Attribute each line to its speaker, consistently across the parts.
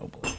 Speaker 1: Oh boy.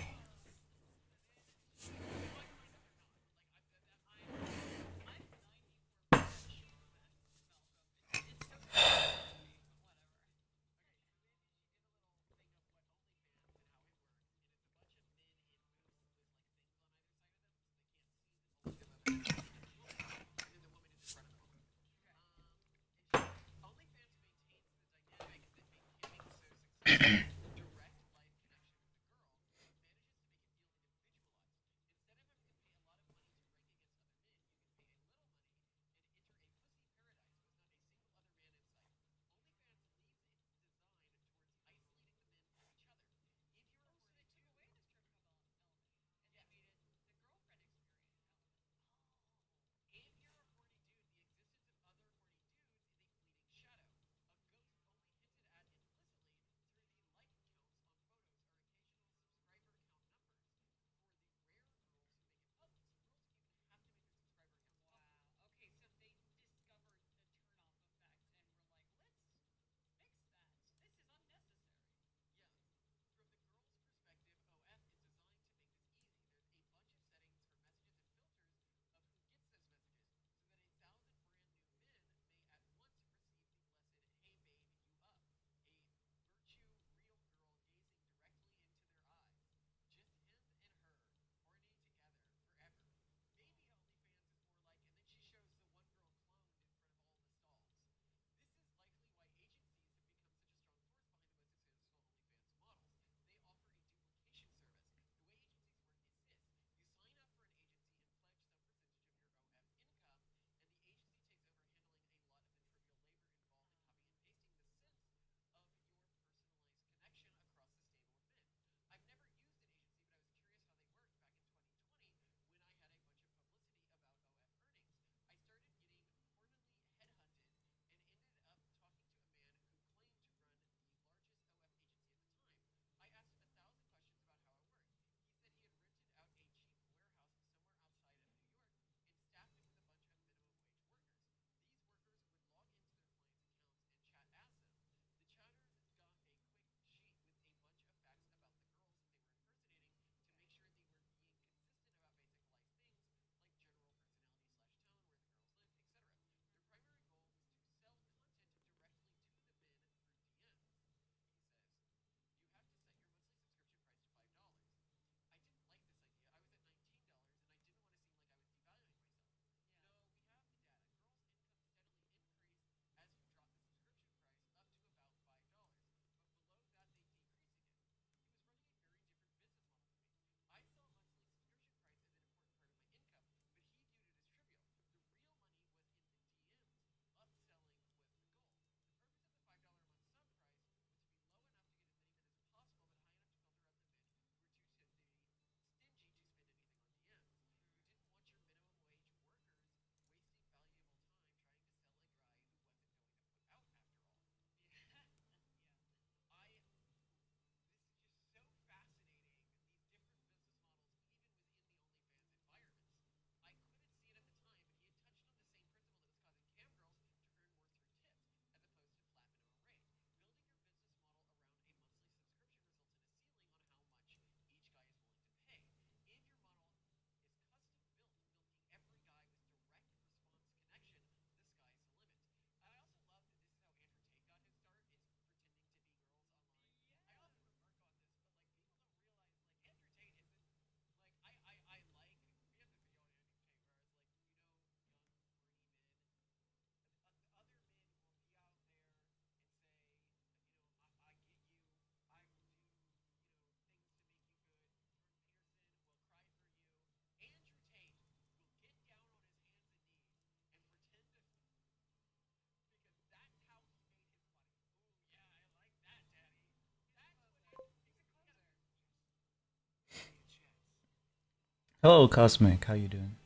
Speaker 1: Hello, Cosmic. How you doing?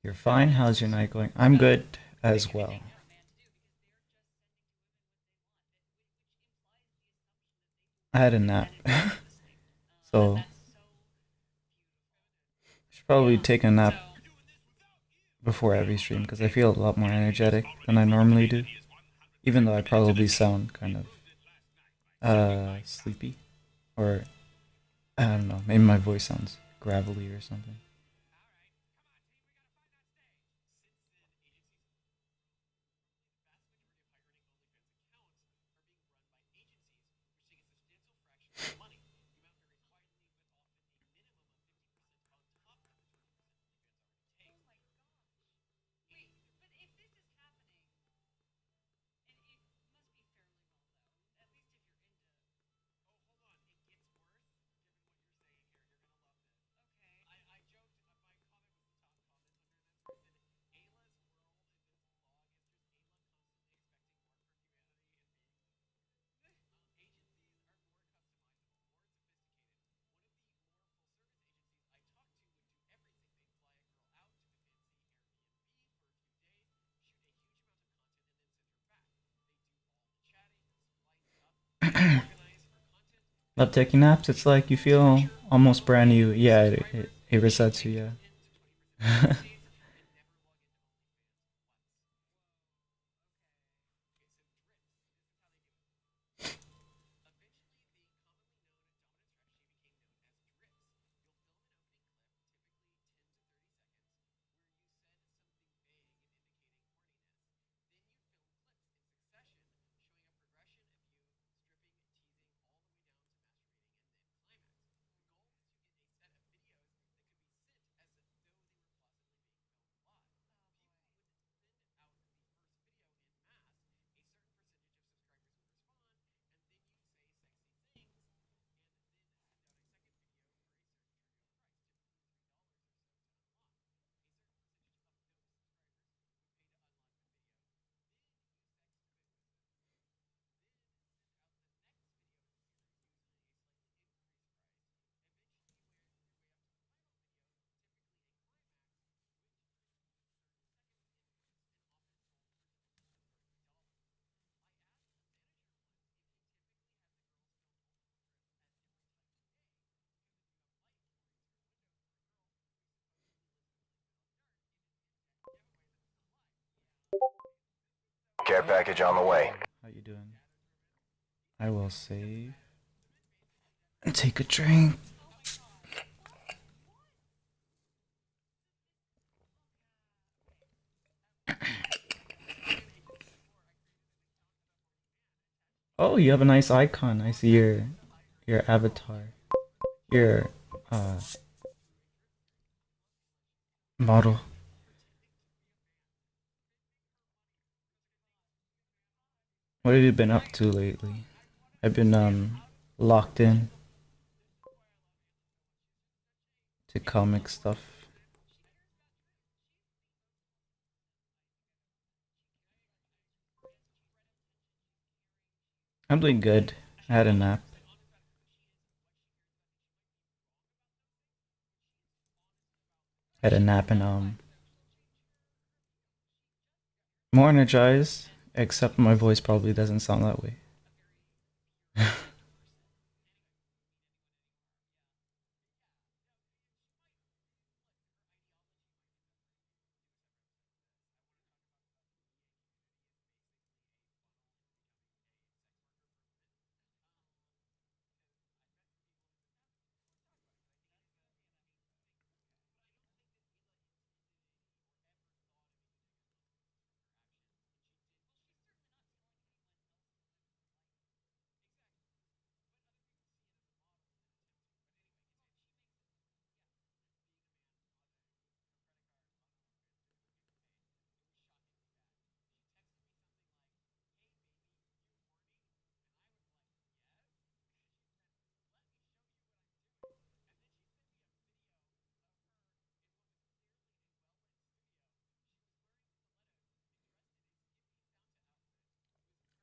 Speaker 1: You're fine. How's your night going? I'm good as well. I had a nap. So, should probably take a nap before every stream because I feel a lot more energetic than I normally do. Even though I probably sound kind of sleepy or I don't know, maybe my voice sounds gravelly or something. Love taking naps. It's like you feel almost brand new. Yeah, it resets you. Yeah.
Speaker 2: Care package on the way.
Speaker 1: How you doing? I will save and take a drink. Oh, you have a nice icon. I see your avatar, your uh model. What have you been up to lately? I've been locked in to comic stuff. I'm doing good. I had a nap. Had a nap and more energized. Except my voice probably doesn't sound that way.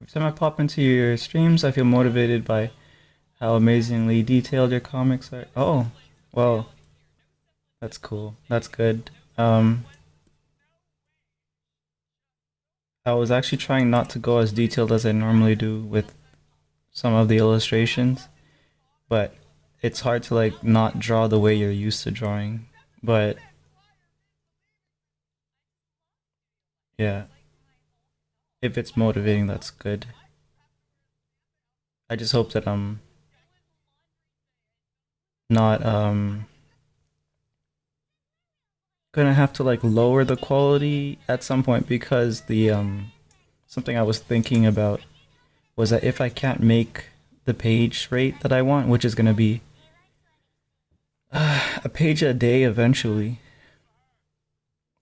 Speaker 1: Every time I pop into your streams, I feel motivated by how amazingly detailed your comics are. Oh, well, that's cool. That's good. I was actually trying not to go as detailed as I normally do with some of the illustrations, but it's hard to like not draw the way you're used to drawing. But yeah, if it's motivating, that's good. I just hope that I'm not gonna have to like lower the quality at some point because the something I was thinking about was that if I can't make the page rate that I want, which is gonna be a page a day eventually.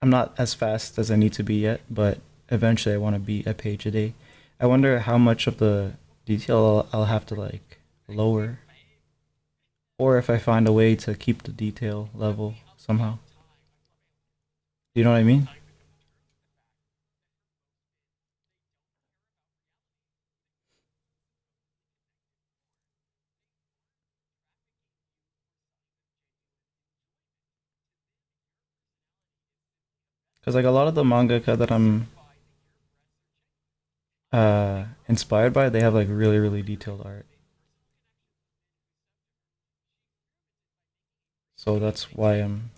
Speaker 1: I'm not as fast as I need to be yet, but eventually I want to be a page a day. I wonder how much of the detail I'll have to like lower, or if I find a way to keep the detail level somehow. Do you know what I mean? Because like a lot of the mangaka that I'm inspired by, they have like really detailed art. So that's why I'm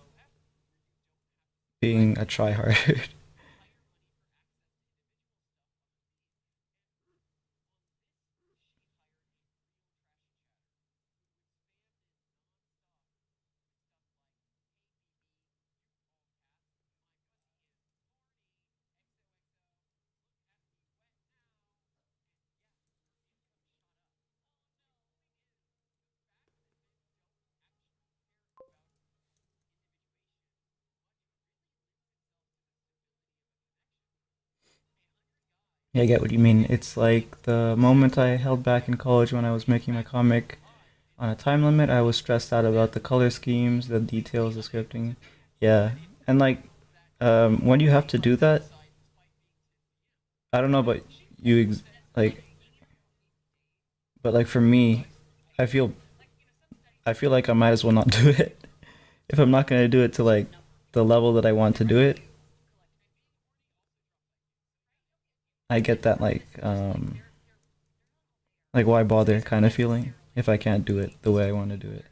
Speaker 1: being a tryhard. Yeah, I get what you mean. It's like the moment I held back in college when I was making my comic on a time limit. I was stressed out about the color schemes, the details, the scripting. Yeah, and like when you have to do that, I don't know, but like, but like for me, I feel I feel like I might as well not do it if I'm not gonna do it to like the level that I want to do it. I get that like why bother kind of feeling if I can't do it the way I want to do it.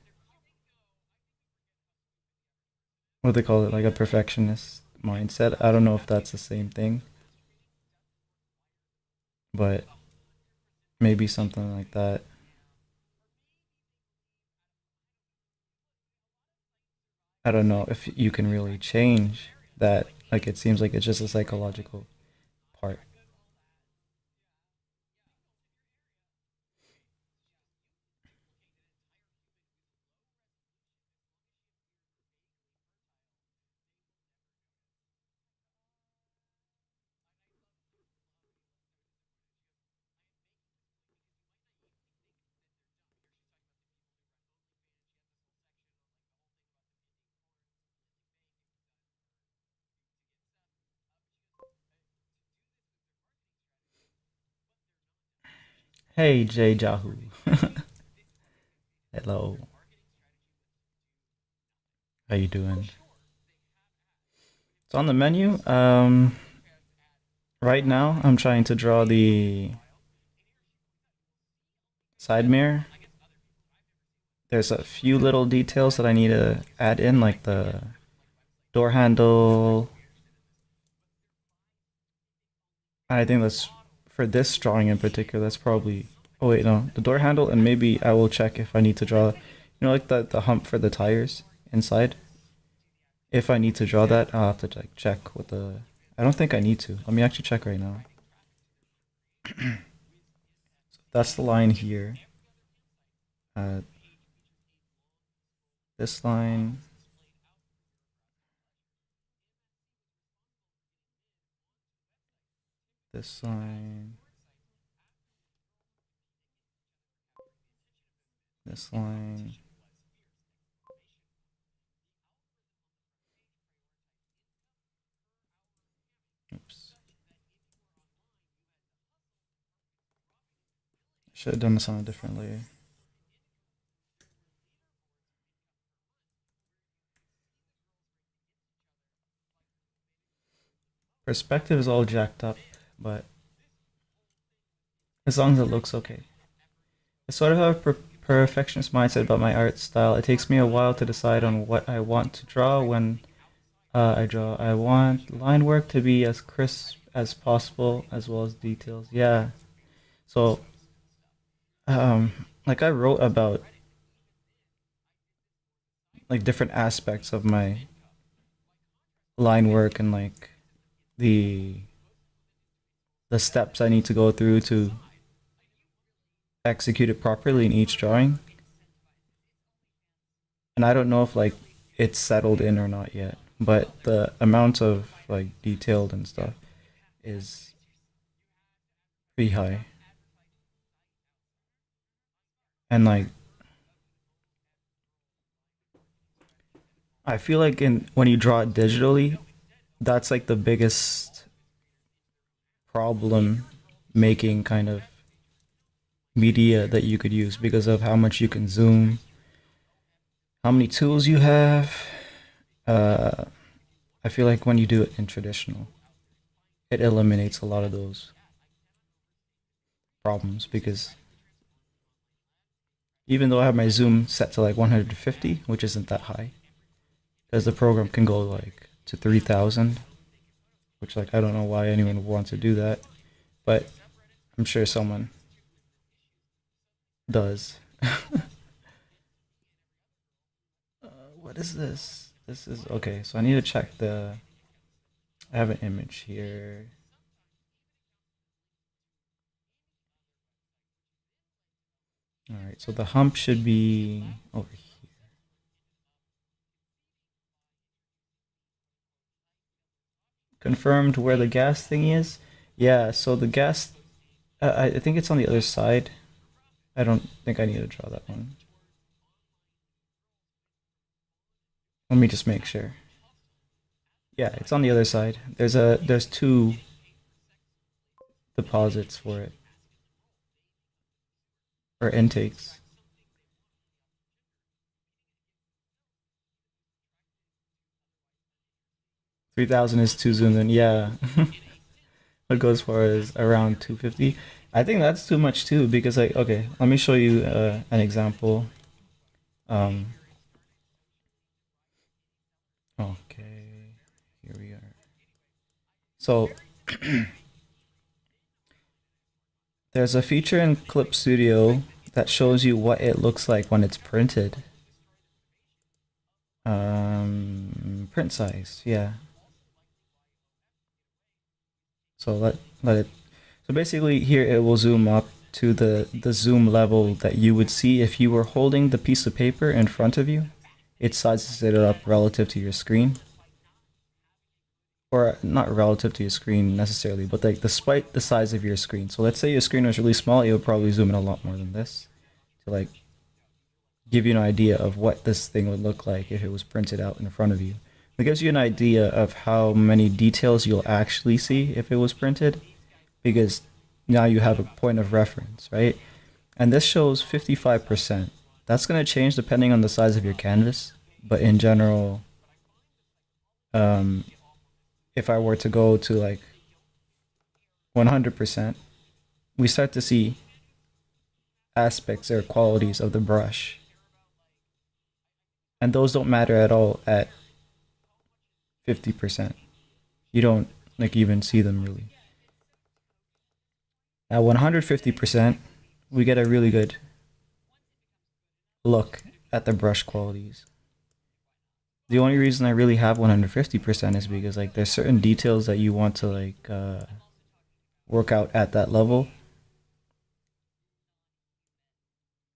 Speaker 1: What do they call it, like a perfectionist mindset. I don't know if that's the same thing, but maybe something like that. I don't know if you can really change that. Like it seems like it's just a psychological part. Hey Jay Jahu. Hello. How you doing? It's on the menu. Right now I'm trying to draw the side mirror. There's a few little details that I need to add in, like the door handle. I think that's for this drawing in particular. That's probably. Oh wait, no, the door handle, and maybe I will check if I need to draw. Like the hump for the tires inside. If I need to draw that, I'll have to like check with the. I don't think I need to. Let me actually check right now. That's the line here. Uh, this line, this line, this line. Oops. Should have done this on a different layer. Perspective is all jacked up. but as long as it looks okay. I sort of have a perfectionist mindset about my art style. It takes me a while to decide on what I want to draw when I draw. I want line work to be as crisp as possible, as well as details. Yeah. So, like I wrote about like different aspects of my line work and like the the steps I need to go through to execute it properly in each drawing. And I don't know if like it's settled in or not yet, but the amount of like detailed and stuff is pretty high. And like I feel like in when you draw it digitally, that's like the biggest problem making kind of media that you could use because of how much you can zoom, how many tools you have. Uh, I feel like when you do it in traditional, it eliminates a lot of those problems because even though I have my zoom set to like 150, which isn't that high, because the program can go like to 3000, which like I don't know why anyone would want to do that, but I'm sure someone does. What is this? This is okay. So I need to check the. I have an image here. All right. So the hump should be over here. Confirmed where the gas thing is. Yeah. So the gas. I think it's on the other side. I don't think I need to draw that one. Let me just make sure. Yeah, it's on the other side. There's two deposits for it or intakes. 3000 is too zoomed in. Yeah. It goes for is around 250. I think that's too much too because like okay, let me show you an example. Um okay, here we are. So there's a feature in Clip Studio that shows you what it looks like when it's printed. Print size, yeah. So let it. So basically, here it will zoom up to the zoom level that you would see if you were holding the piece of paper in front of you. It sizes it up relative to your screen, or not relative to your screen necessarily, but like despite the size of your screen. So let's say your screen was really small, it would probably zoom in a lot more than this to like give you an idea of what this thing would look like if it was printed out in front of you. It gives you an idea of how many details you'll actually see if it was printed, because now you have a point of reference, right? And this shows 55%. That's going to change depending on the size of your canvas, but in general, um, if I were to go to like 100%, we start to see aspects or qualities of the brush. And those don't matter at all at 50%. You don't like even see them really. At 150%, we get a really good look at the brush qualities. The only reason I really have 150% is because like there's certain details that you want to like work out at that level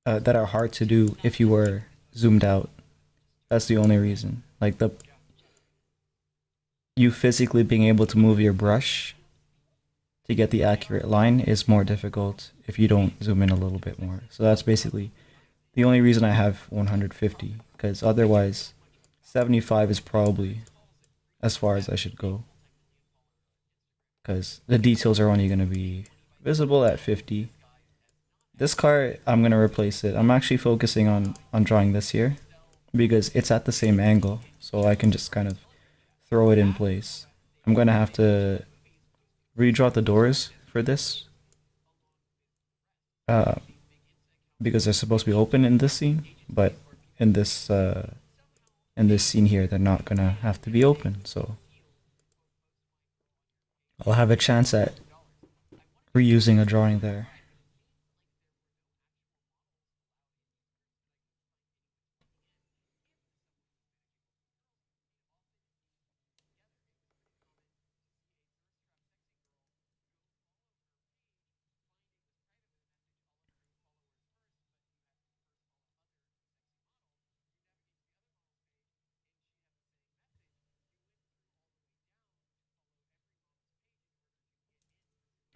Speaker 1: that are hard to do if you were zoomed out. That's the only reason. Like the you physically being able to move your brush to get the accurate line is more difficult if you don't zoom in a little bit more. So that's basically the only reason I have 150, because otherwise 75 is probably as far as I should go, because the details are only going to be visible at 50. This car, I'm going to replace it. I'm actually focusing on drawing this here because it's at the same angle, so I can just kind of throw it in place. I'm going to have to redraw the doors for this, uh, because they're supposed to be open in this scene, but in this uh, in this scene here, they're not gonna have to be open. So I'll have a chance at reusing a drawing there.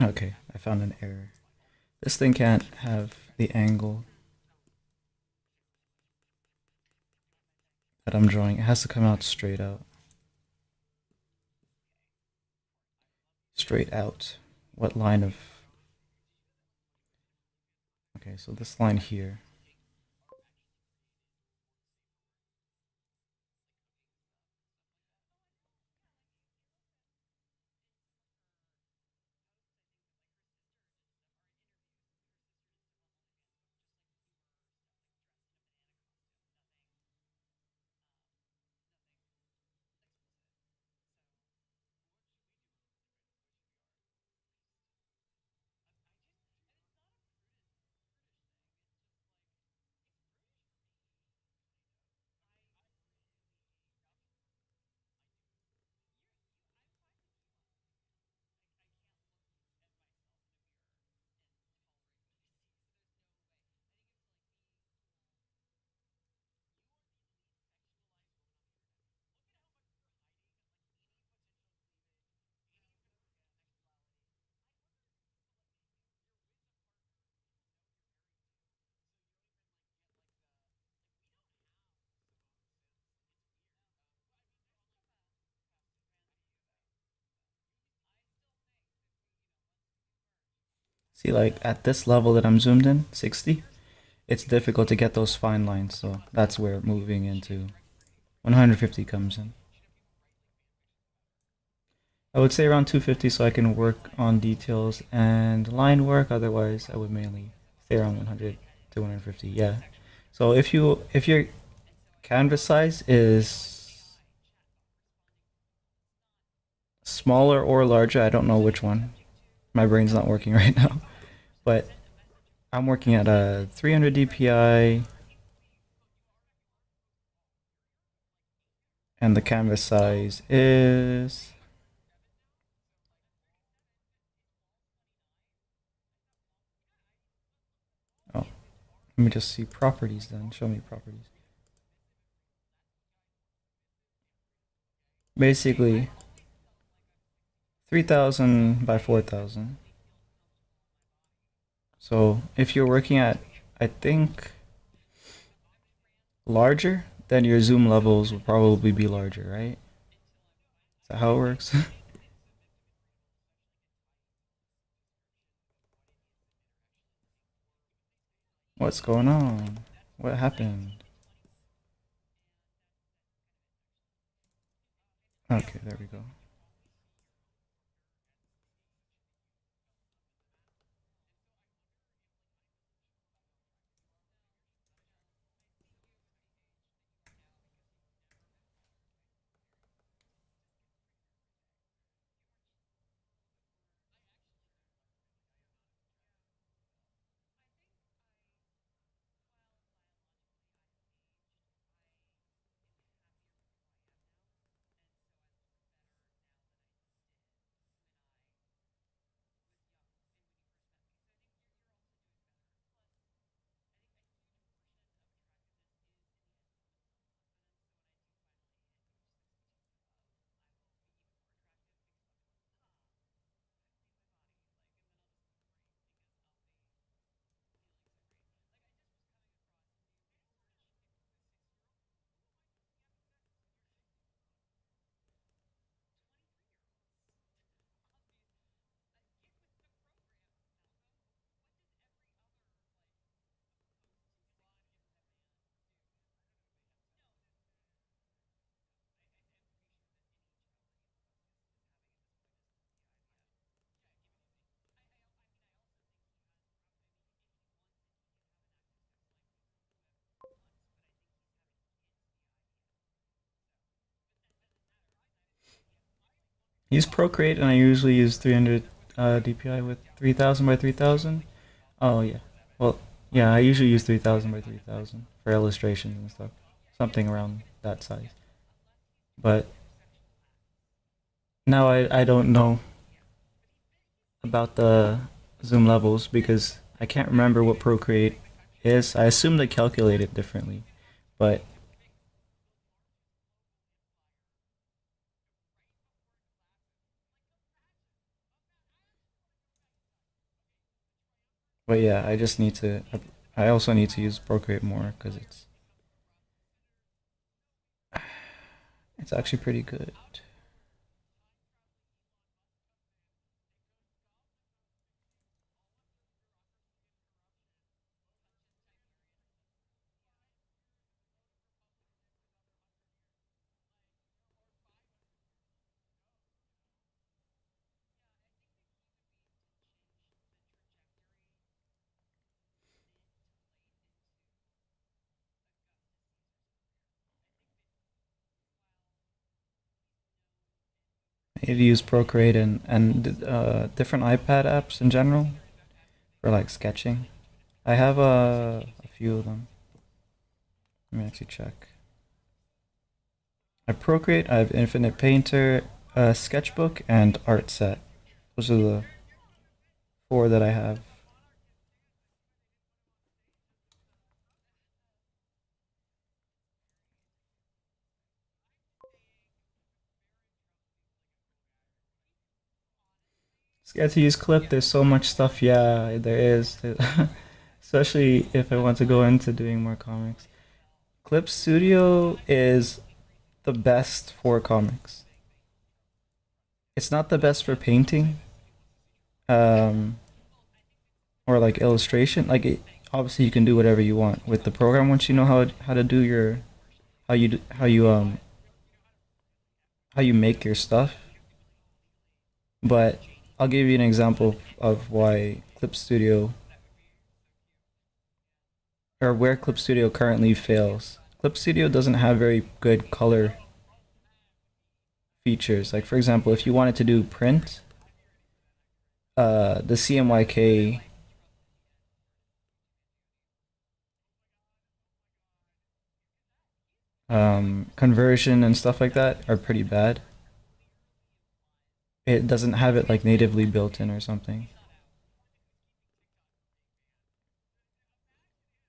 Speaker 1: Okay, I found an error. This thing can't have the angle that I'm drawing. It has to come out straight out. Straight out. What line of... Okay, so this line here. See, like at this level that I'm zoomed in, 60, it's difficult to get those fine lines. So that's where moving into 150 comes in. I would say around 250 so I can work on details and line work. Otherwise, I would mainly stay around 100 to 150. Yeah. So if your canvas size is smaller or larger, I don't know which one. My brain's not working right now. But I'm working at a 300 DPI and the canvas size is... Oh, let me just see properties then. Show me properties. Basically, 3000 by 4000. So if you're working at, I think, larger, then your zoom levels will probably be larger, right? Is that how it works? What's going on? What happened? Okay, there we go. use Procreate, and I usually use 300 DPI with 3000 by 3000. Oh yeah. Well, yeah, I usually use 3000 by 3000 for illustrations and stuff. Something around that size. But now I don't know about the zoom levels because I can't remember what Procreate is. I assume they calculate it differently. But but yeah, I just need to I also need to use Procreate more cuz it's actually pretty good. I need to use Procreate and different iPad apps in general for like sketching. I have a few of them. Let me actually check. I Procreate, I have Infinite Painter, Sketchbook, and Art Set. Those are the four that I have. Scared to use Clip. There's so much stuff. Yeah, there is. Especially if I want to go into doing more comics. Clip Studio is the best for comics. It's not the best for painting, um, or like illustration. Obviously you can do whatever you want with the program once you know how to do your how you how you make your stuff. But I'll give you an example of why Clip Studio or where Clip Studio currently fails. Clip Studio doesn't have very good color features. Like for example, if you wanted to do print, the CMYK conversion and stuff like that are pretty bad. It doesn't have it like natively built in or something.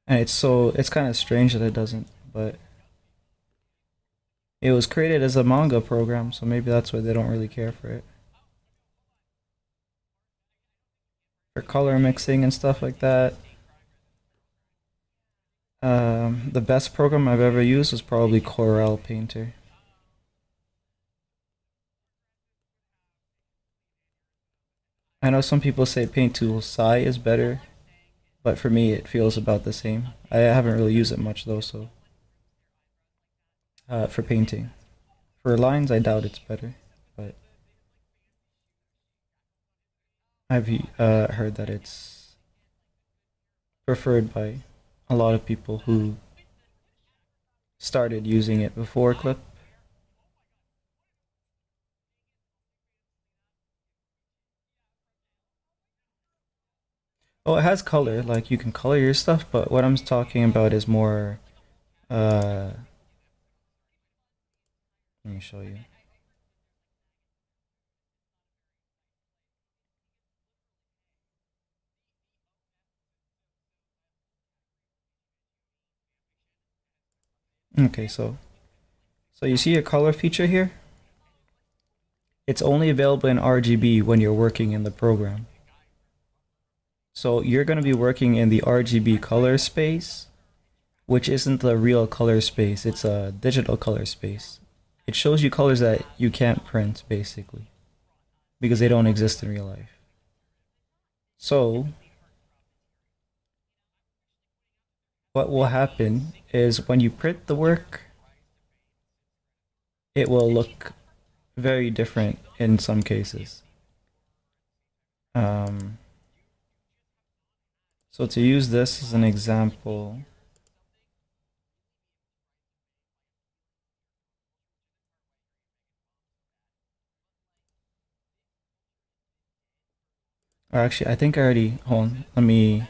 Speaker 1: And it's kind of strange that it doesn't, but it was created as a manga program, so maybe that's why they don't really care for it. For color mixing and stuff like that. The best program I've ever used was probably Corel Painter. I know some people say Paint Tool Sai is better, but for me it feels about the same. I haven't really used it much though, so for painting. For lines, I doubt it's better, but I've heard that it's preferred by a lot of people who started using it before Clip. Oh, it has color, like you can color your stuff, but what I'm talking about is more uh let me show you. Okay, so you see a color feature here? It's only available in RGB when you're working in the program. So you're going to be working in the RGB color space, which isn't the real color space, it's a digital color space. It shows you colors that you can't print, basically, because they don't exist in real life. So, what will happen is when you print the work, it will look very different in some cases. Um, so, to use this as an example, Or actually, I think I already, hold on, let me,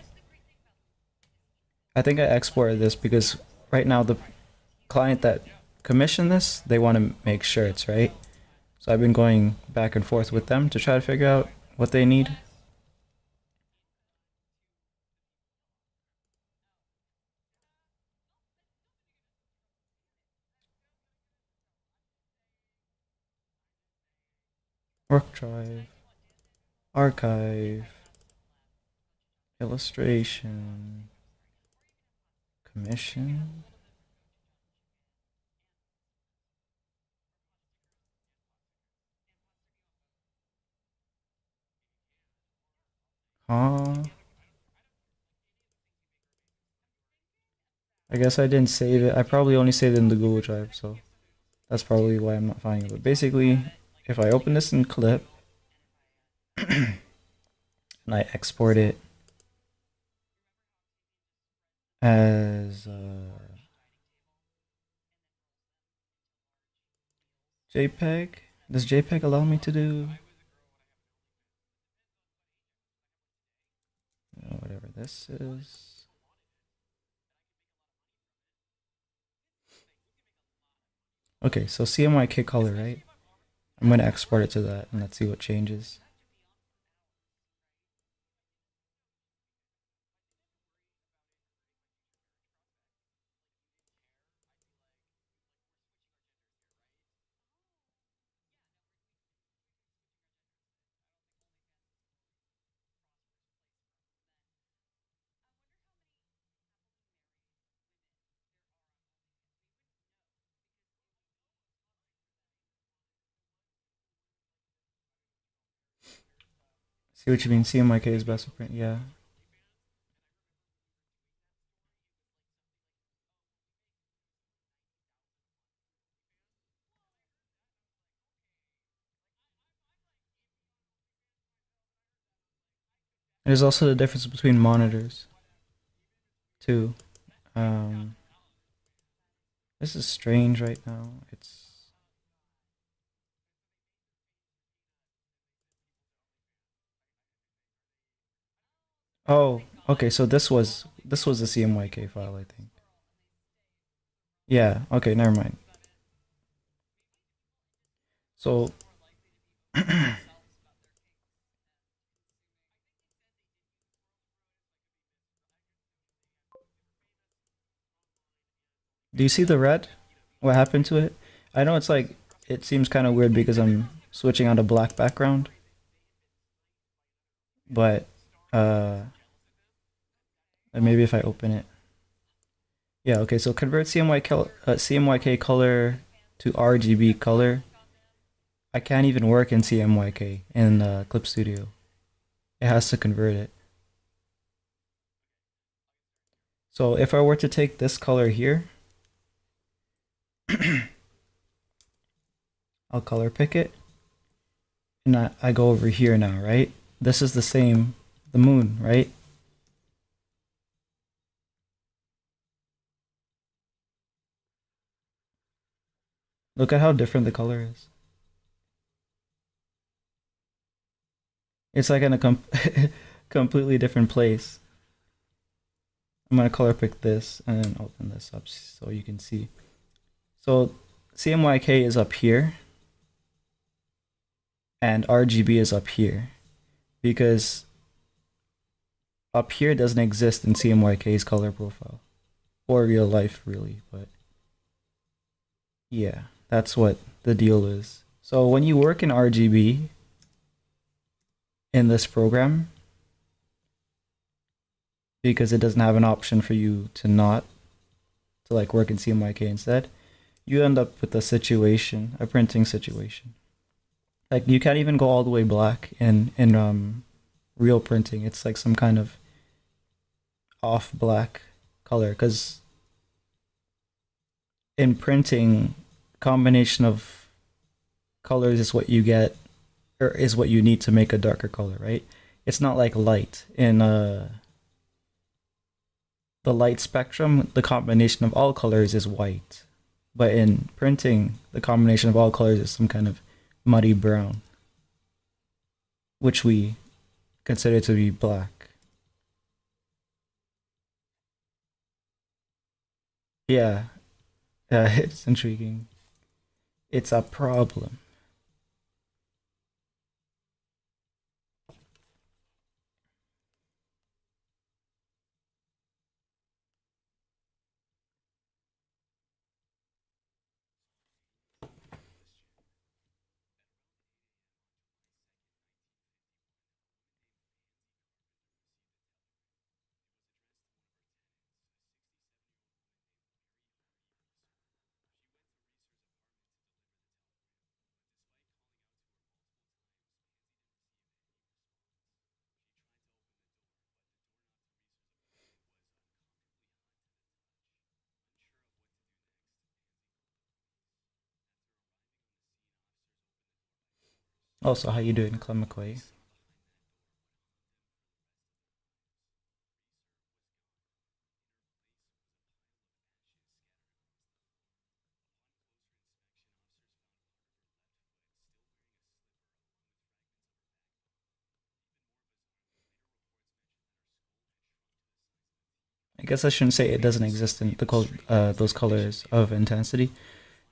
Speaker 1: I think I exported this because right now the client that commissioned this, they want to make shirts, right? So I've been going back and forth with them to try to figure out what they need. Work drive, archive, illustration, commission. Huh? I guess I didn't save it. I probably only saved it in the Google Drive, so that's probably why I'm not finding it. But basically, if I open this in Clip and I export it as JPEG, does JPEG allow me to do whatever this is? Okay, so CMYK color, right? I'm gonna export it to that and let's see what changes. See what you mean? CMYK is best for print, yeah. There's also the difference between monitors, too. Um, this is strange right now. It's oh, okay. So this was the CMYK file, I think. Yeah. Okay. Never mind. So, do you see the red? What happened to it? I know it's like it seems kind of weird because I'm switching on a black background, but uh, maybe if I open it, yeah. Okay. So convert CMYK color to RGB color. I can't even work in CMYK in Clip Studio. It has to convert it. So if I were to take this color here, I'll color pick it, and I go over here now, right? This is the same, the moon, right? Look at how different the color is. It's like in a completely different place. I'm gonna color pick this and then open this up so you can see. So CMYK is up here and RGB is up here because up here doesn't exist in CMYK's color profile or real life really, but yeah, that's what the deal is. So when you work in RGB in this program, because it doesn't have an option for you to not to like work in CMYK instead, you end up with a printing situation. Like you can't even go all the way black in real printing. It's like some kind of off black color because in printing, combination of colors is what you get or is what you need to make a darker color, right? It's not like light in the light spectrum. The combination of all colors is white, but in printing, the combination of all colors is some kind of muddy brown, which we considered to be black. Yeah, it's intriguing. It's a problem. Also, how you doing, Clem McQuay? I guess I shouldn't say it doesn't exist in those colors of intensity.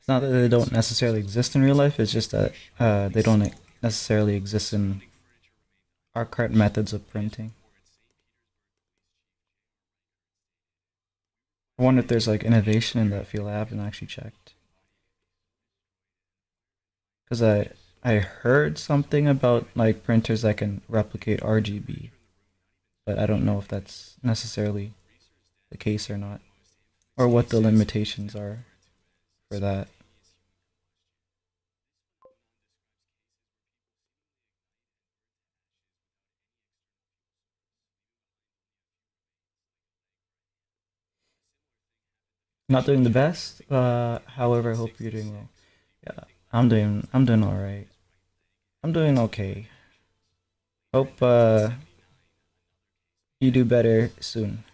Speaker 1: It's not that they don't necessarily exist in real life. It's just that they don't necessarily exist in our current methods of printing. I wonder if there's like innovation in that field. I haven't actually checked because I heard something about like printers that can replicate RGB, but I don't know if that's necessarily the case or not, or what the limitations are for that. Not doing the best, however, I hope you're doing well. Yeah, I'm doing all right. I'm doing okay. Hope you do better soon.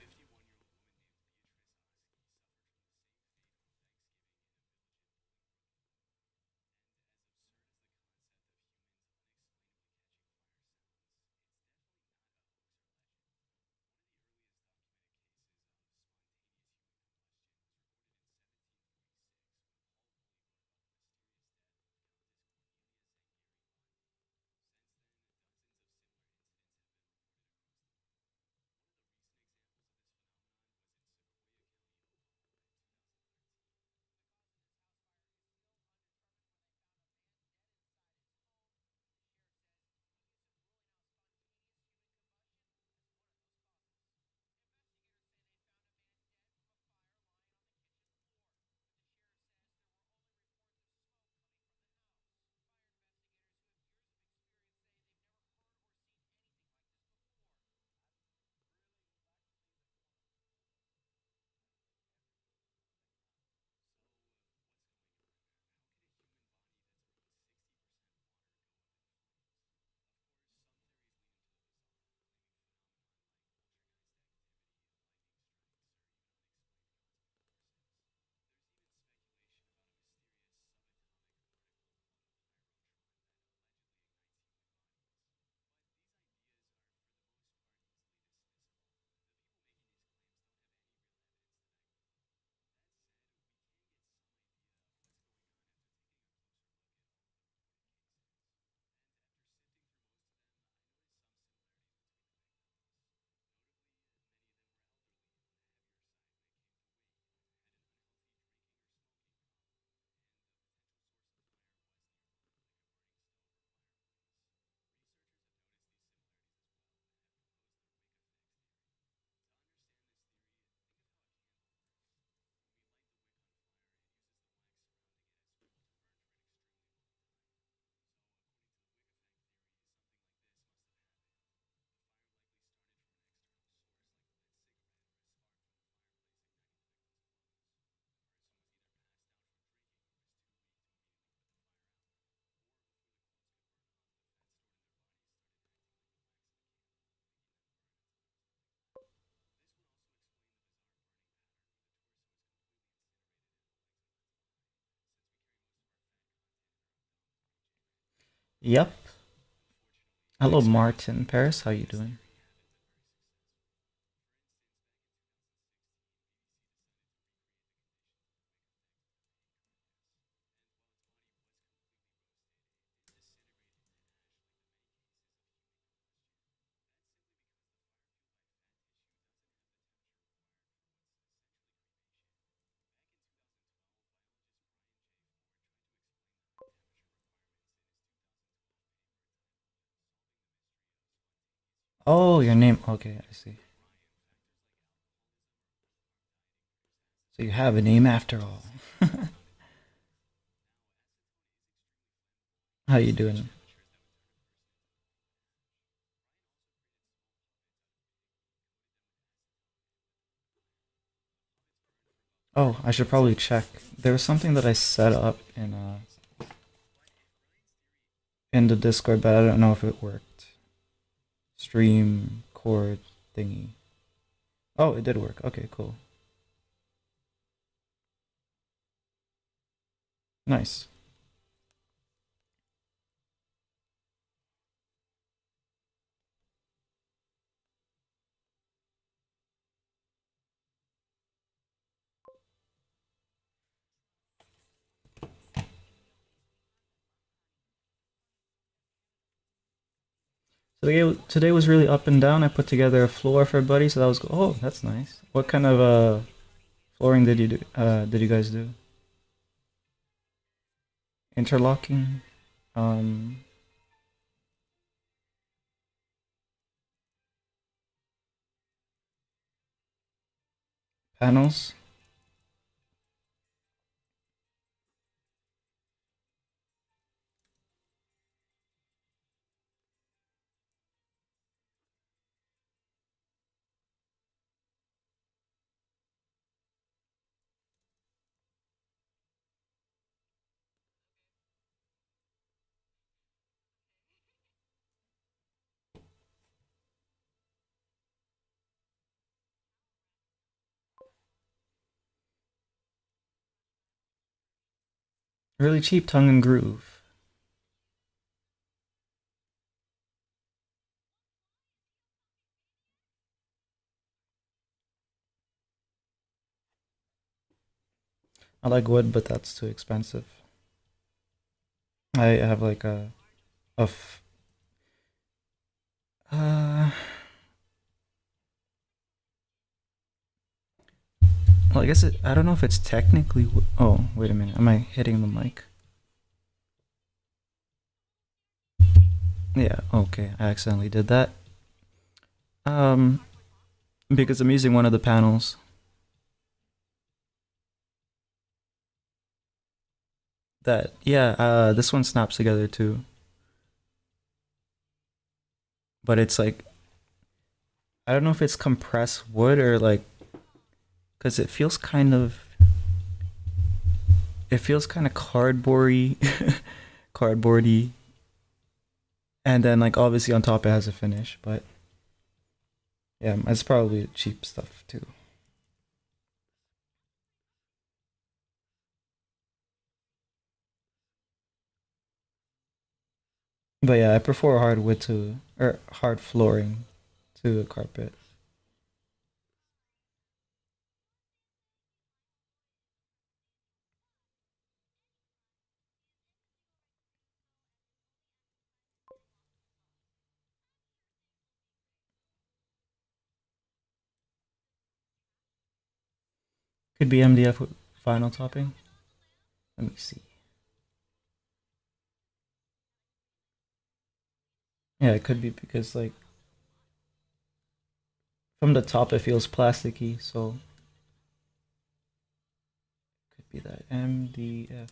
Speaker 1: Yep. Hello, Martin. Paris, how you doing? Oh, your name. Okay, I see. So you have a name after all. How you doing? Oh, I should probably check. There was something that I set up in the Discord, but I don't know if it worked. Stream cord thingy. Oh, it did work. Okay, cool. Nice. So today was really up and down. I put together a floor for everybody, so that was oh, that's nice. What kind of flooring did you do? Did you guys do? Interlocking, um, panels. Really cheap, tongue and groove. I like wood, but that's too expensive. I have like a f- uh well, I guess I don't know if it's technically oh, wait a minute. Am I hitting the mic? Yeah, okay. I accidentally did that. Um because I'm using one of the panels that yeah, this one snaps together too. But it's like I don't know if it's compressed wood or like cuz it feels kind of cardboardy cardboardy and then like obviously on top it has a finish, but yeah, it's probably cheap stuff too. But yeah, I prefer hardwood to or hard flooring to a carpet. Could be MDF with vinyl topping. Let me see. Yeah, it could be because like from the top it feels plasticky, so it could be that MDF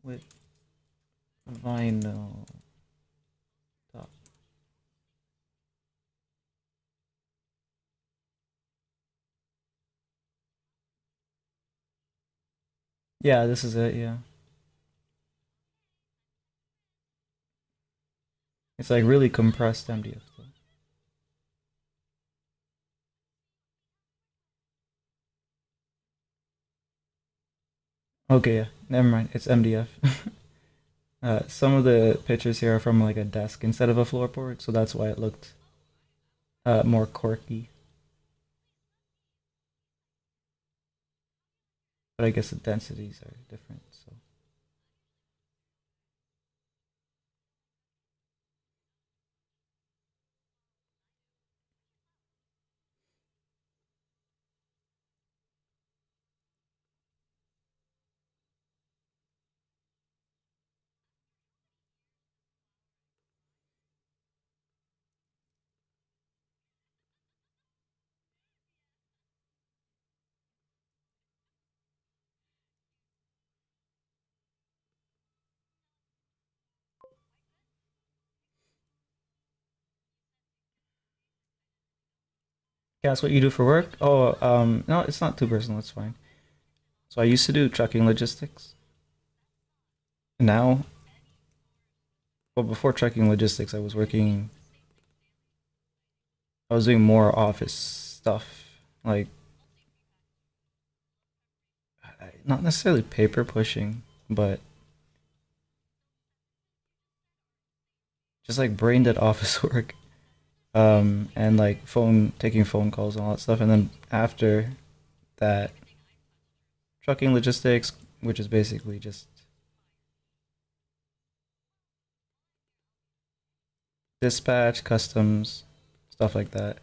Speaker 1: with vinyl top. Yeah, this is it. Yeah, it's like really compressed MDF though. Okay, yeah, never mind. It's MDF. Some of the pictures here are from like a desk instead of a floorboard, so that's why it looked more quirky. But I guess the densities are different. So can I ask what you do for work? Oh, no, it's not too personal. It's fine. So I used to do trucking logistics. Now, well, before trucking logistics, I was doing more office stuff, like not necessarily paper pushing, but just like brain dead office work. And like taking phone calls and all that stuff. And then after that, trucking logistics, which is basically just dispatch, customs, stuff like that.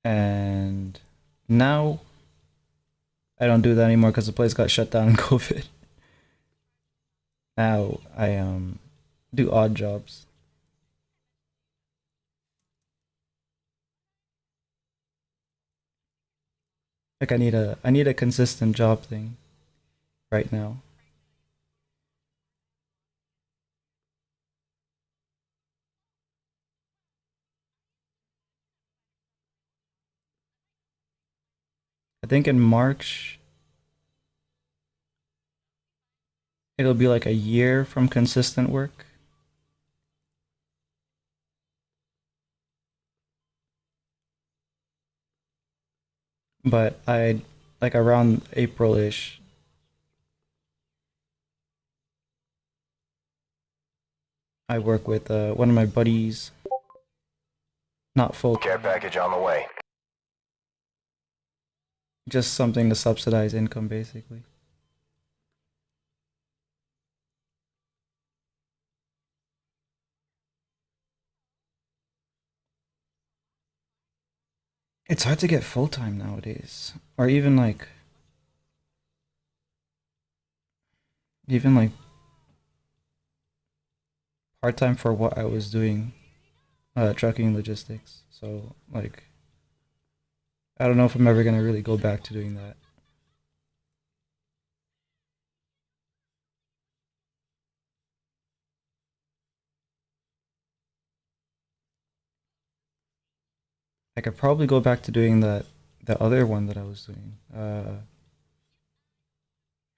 Speaker 1: And now I don't do that anymore because the place got shut down in COVID. Now I do odd jobs. Like I need a consistent job thing right now. I think in March it'll be like a year from consistent work. But I like around April-ish, I work with one of my buddies, not full
Speaker 2: Care
Speaker 1: time,
Speaker 2: package on the way.
Speaker 1: just something to subsidize income basically. It's hard to get full time nowadays, or even like part time for what I was doing, trucking logistics. So like I don't know if I'm ever gonna really go back to doing that. I could probably go back to doing the other one that I was doing.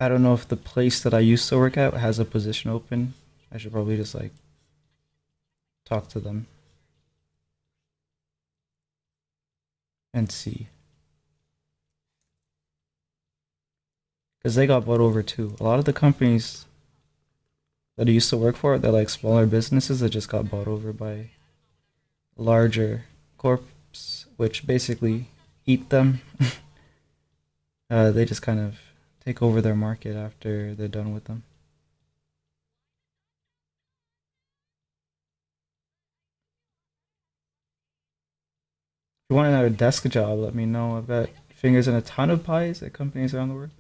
Speaker 1: I don't know if the place that I used to work at has a position open. I should probably just like talk to them and see. Because they got bought over too. A lot of the companies that I used to work for, they're like smaller businesses that just got bought over by larger corps, which basically eat them. They just kind of take over their market after they're done with them. If you want another desk job, let me know. I've got fingers in a ton of pies at companies around the world.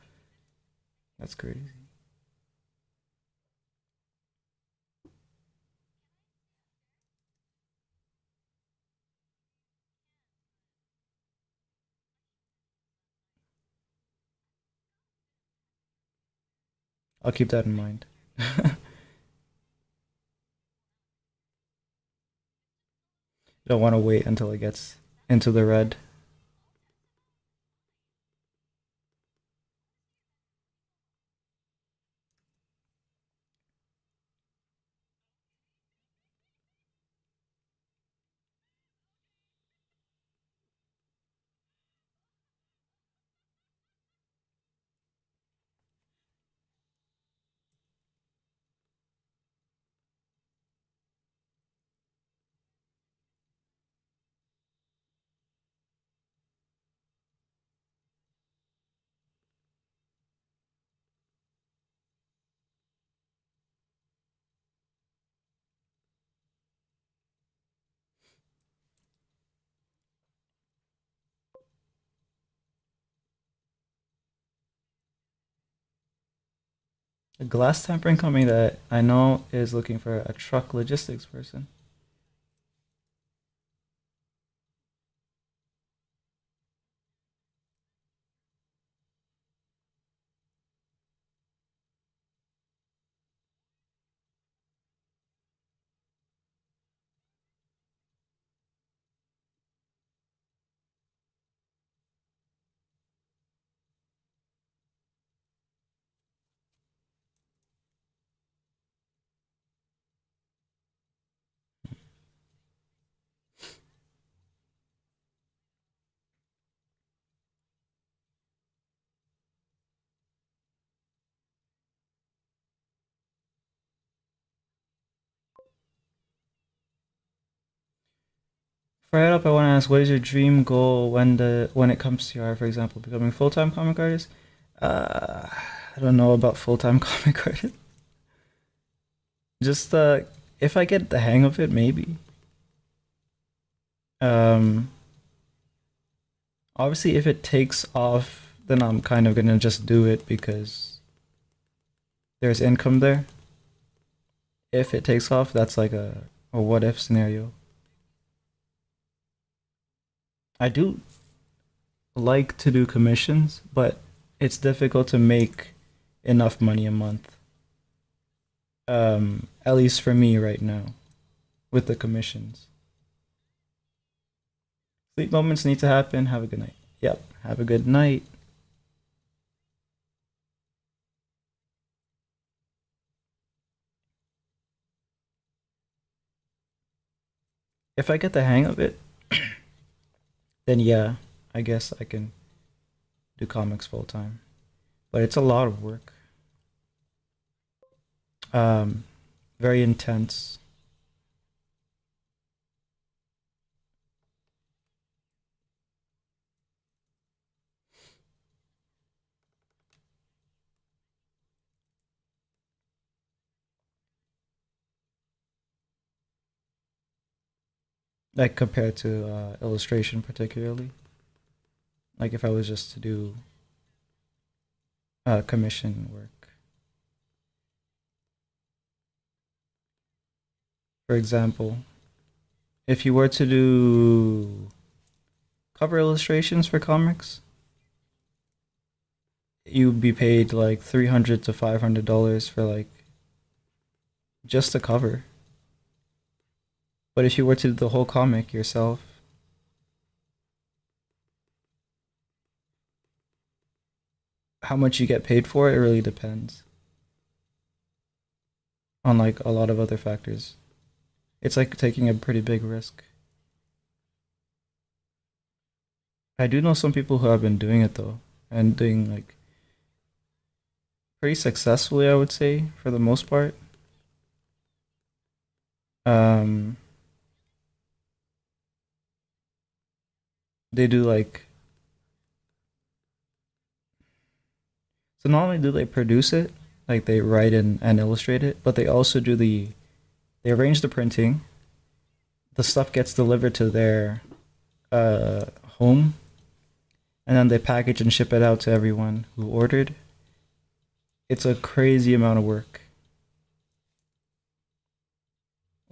Speaker 1: That's crazy. I'll keep that in mind. Don't want to wait until it gets into the red. A glass tempering company that I know is looking for a truck logistics person. For it up, I want to ask, what is your dream goal when it comes to your art? For example, becoming full time comic artist. Uh, I don't know about full time comic artist. Just if I get the hang of it, maybe. Um, Obviously, if it takes off, then I'm kind of gonna just do it because there's income there. If it takes off, that's like a what if scenario. I do like to do commissions, but it's difficult to make enough money a month. At least for me right now with the commissions. Sleep moments need to happen. Have a good night. Yep. Have a good night. If I get the hang of it, then yeah, I guess I can do comics full time. But it's a lot of work. Um, Very intense. Like compared to illustration, particularly. Like if I was just to do commission work. For example, if you were to do cover illustrations for comics, you'd be paid like $300 to $500 for like just a cover. But if you were to do the whole comic yourself, how much you get paid for it really depends on like a lot of other factors. It's like taking a pretty big risk. I do know some people who have been doing it though, and doing like pretty successfully, I would say, for the most part. Um, they do like, so not only do they produce it, like they write and illustrate it, but they also do they arrange the printing. The stuff gets delivered to their uh, home, and then they package and ship it out to everyone who ordered. It's a crazy amount of work.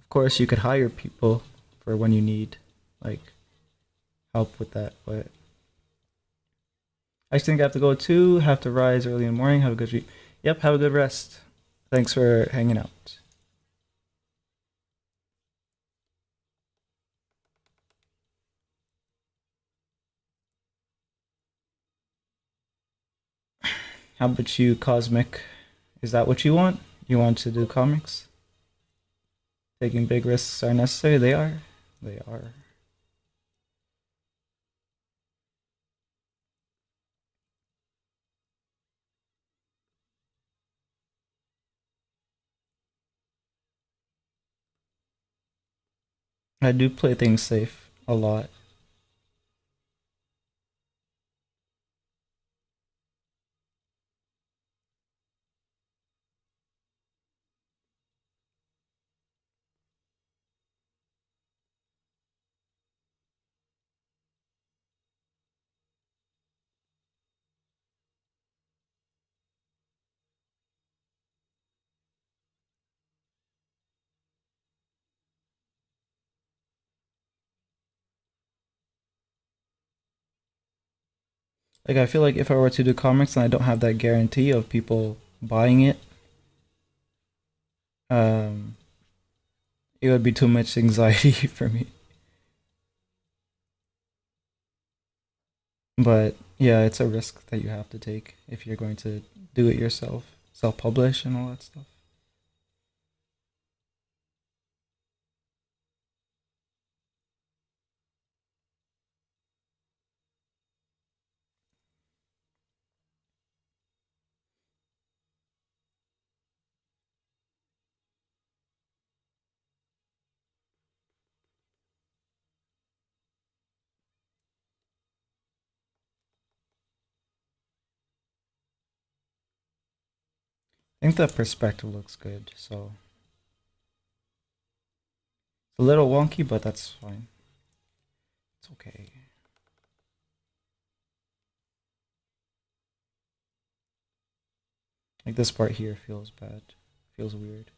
Speaker 1: Of course, you could hire people for when you need like help with that, but I just think I have to go too. Have to rise early in the morning. Have a good week. Yep. Have a good rest. Thanks for hanging out. How about you, Cosmic? Is that what you want? You want to do comics? Taking big risks are necessary. They are. They are. I do play things safe a lot. Like I feel like if I were to do comics and I don't have that guarantee of people buying it, um, it would be too much anxiety for me. But yeah, it's a risk that you have to take if you're going to do it yourself, self-publish and all that stuff. I think the perspective looks good, so it's a little wonky, but that's fine. It's okay. Like this part here feels bad, feels weird.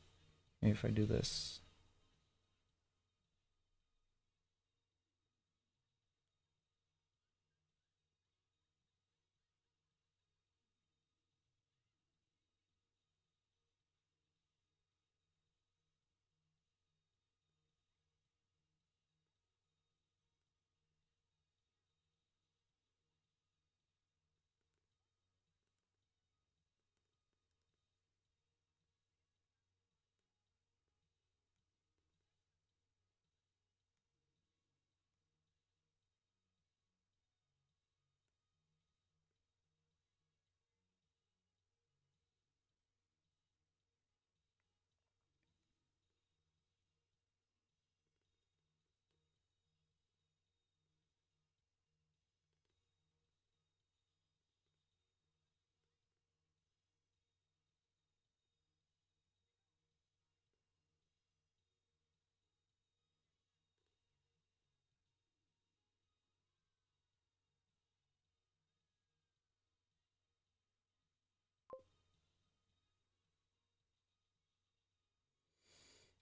Speaker 1: Maybe if I do this.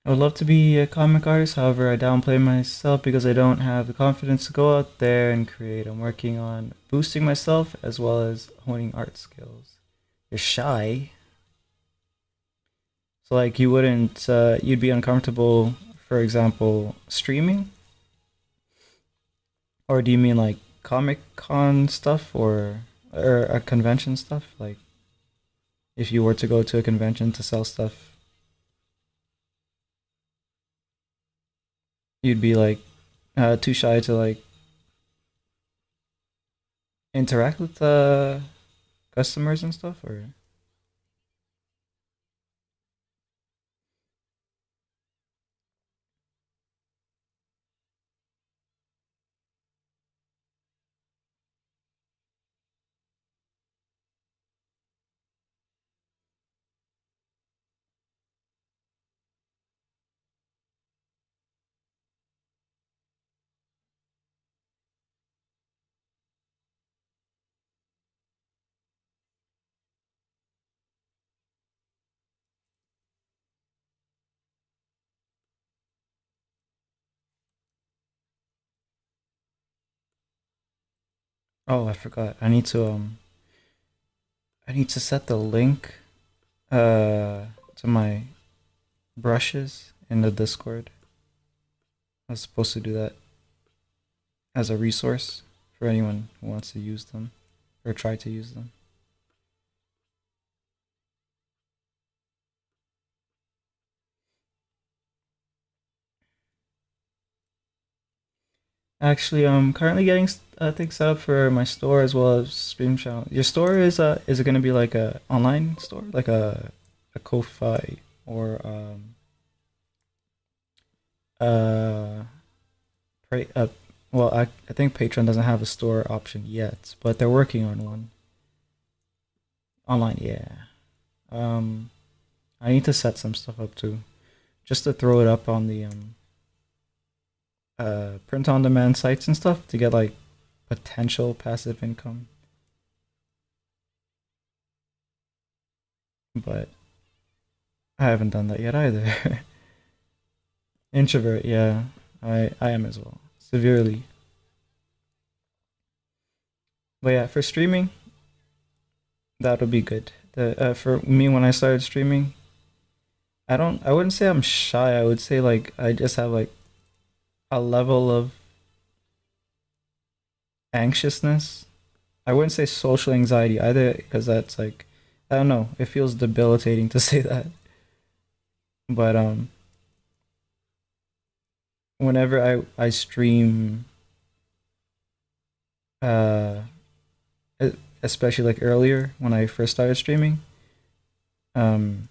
Speaker 1: I would love to be a comic artist, however, I downplay myself because I don't have the confidence to go out there and create. I'm working on boosting myself as well as honing art skills. You're shy, so like you wouldn't, you'd be uncomfortable, for example, streaming? Or do you mean like Comic Con stuff or a convention stuff? Like if you were to go to a convention to sell stuff, you'd be like too shy to like interact with the customers and stuff, or oh, I forgot. I need to set the link to my brushes in the Discord. I was supposed to do that as a resource for anyone who wants to use them or try to use them. Actually, I'm currently getting things set up for my store as well as stream channel. Your store is it gonna be like a online store, like a KoFi or uh, pra- uh well, I think Patreon doesn't have a store option yet, but they're working on one online. Yeah. Um, I need to set some stuff up too, just to throw it up on the print on demand sites and stuff to get like potential passive income. But I haven't done that yet either. Introvert, yeah. I am as well. Severely. But yeah, for streaming, that would be good. For me, when I started streaming, I wouldn't say I'm shy. I would say like I just have like a level of anxiousness. I wouldn't say social anxiety either, because that's like, I don't know. It feels debilitating to say that. But whenever I stream, uh, especially like earlier when I first started streaming, um,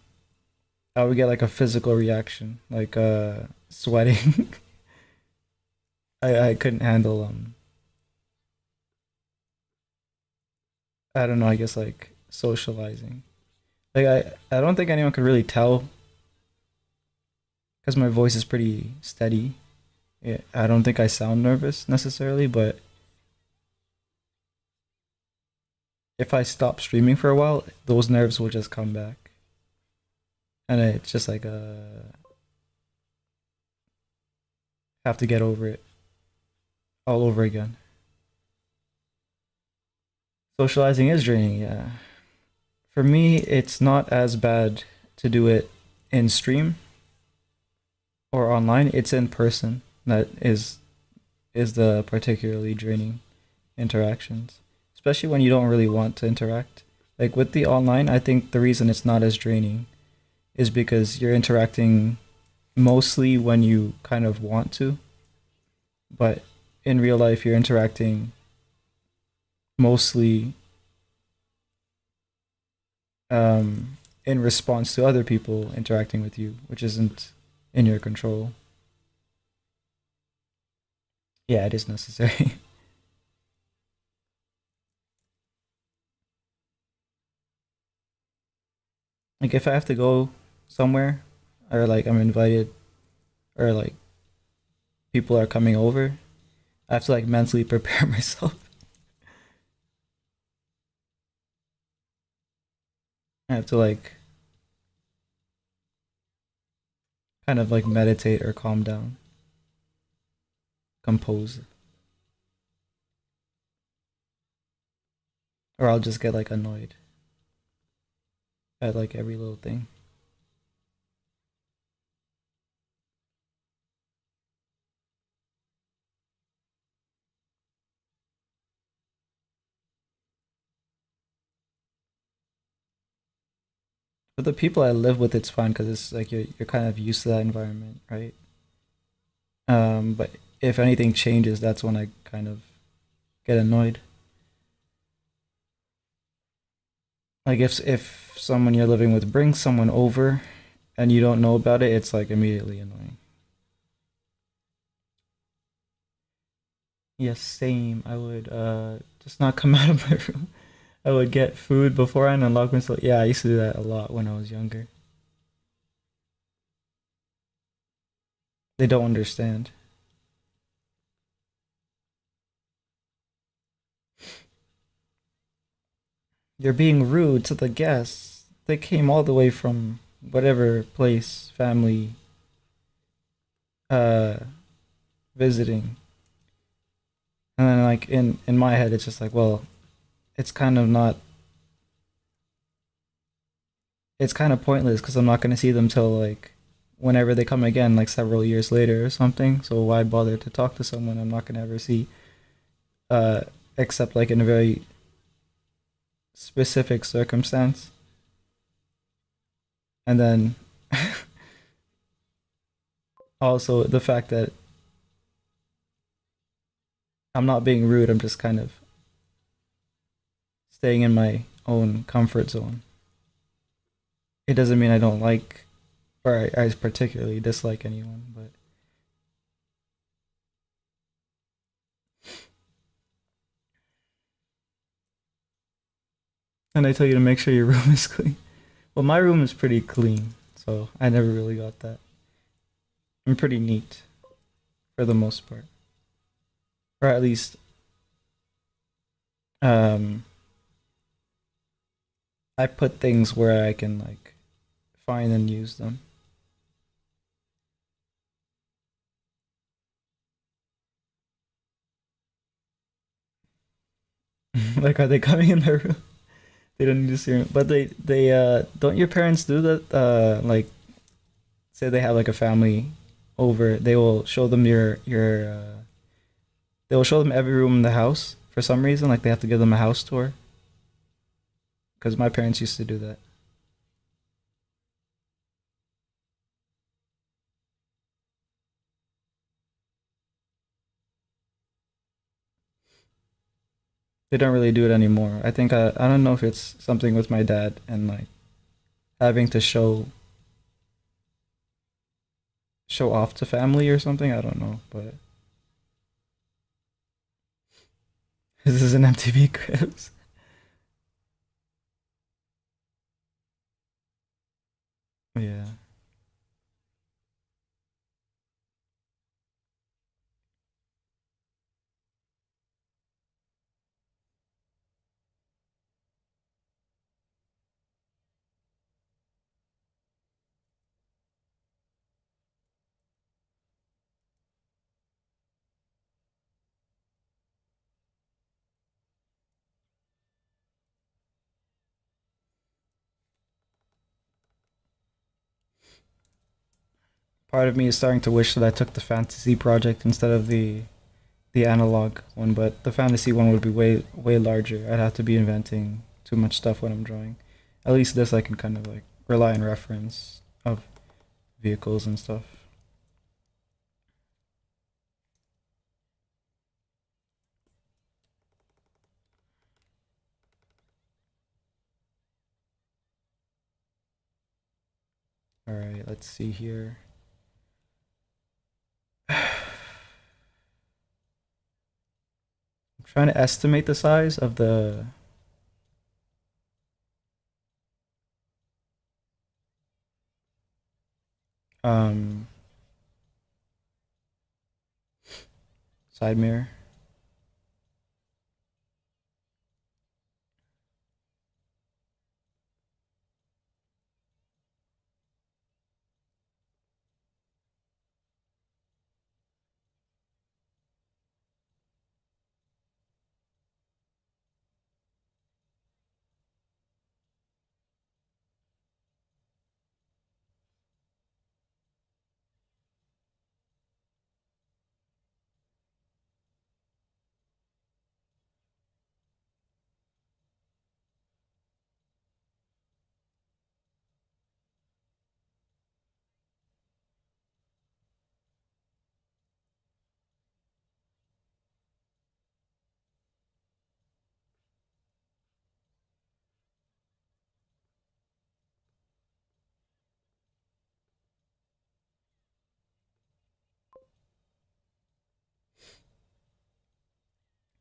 Speaker 1: I would get like a physical reaction, like sweating. I couldn't handle I don't know, I guess like socializing. Like I don't think anyone could really tell because my voice is pretty steady. Yeah, I don't think I sound nervous necessarily, but if I stop streaming for a while, those nerves will just come back, and it's just like have to get over it all over again. Socializing is draining, yeah. For me, it's not as bad to do it in stream or online. It's in person that is the particularly draining interactions, especially when you don't really want to interact. Like with the online, I think the reason it's not as draining is because you're interacting mostly when you kind of want to, but in real life, you're interacting mostly in response to other people interacting with you, which isn't in your control. Yeah, it is necessary. Like if I have to go somewhere, or like I'm invited, or like people are coming over, I have to like mentally prepare myself. I have to like kind of like meditate or calm down, compose, or I'll just get like annoyed at like every little thing. But the people I live with, it's fine because it's like you're kind of used to that environment, right? But if anything changes, that's when I kind of get annoyed. Like if someone you're living with brings someone over and you don't know about it, it's like immediately annoying. Yes, same. I would just not come out of my room. I would get food beforehand and lock myself. Yeah, I used to do that a lot when I was younger. They don't understand. You're being rude to the guests. They came all the way from whatever place, family, uh, visiting. And then like in my head, it's just like, well, it's kind of not. It's kind of pointless because I'm not gonna see them till like whenever they come again, like several years later or something. So why bother to talk to someone I'm not gonna ever see, uh, except like in a very specific circumstance. And then also the fact that I'm not being rude. I'm just kind of staying in my own comfort zone. It doesn't mean I don't like or I particularly dislike anyone, but and I tell you to make sure your room is clean. Well, my room is pretty clean, so I never really got that. I'm pretty neat for the most part, or at least um, I put things where I can like find and use them. Like, are they coming in my room? They don't need to see me. But they don't your parents do that? Like, say they have like a family over, they will show them they will show them every room in the house for some reason. Like they have to give them a house tour. Because my parents used to do that. They don't really do it anymore. I think I don't know if it's something with my dad and like having to show off to family or something. I don't know, but this is an MTV Cribs. Yeah. Part of me is starting to wish that I took the fantasy project instead of the analog one, but the fantasy one would be way larger. I'd have to be inventing too much stuff when I'm drawing. At least this I can kind of like rely on reference of vehicles and stuff. All right, let's see here. I'm trying to estimate the size of the um side mirror.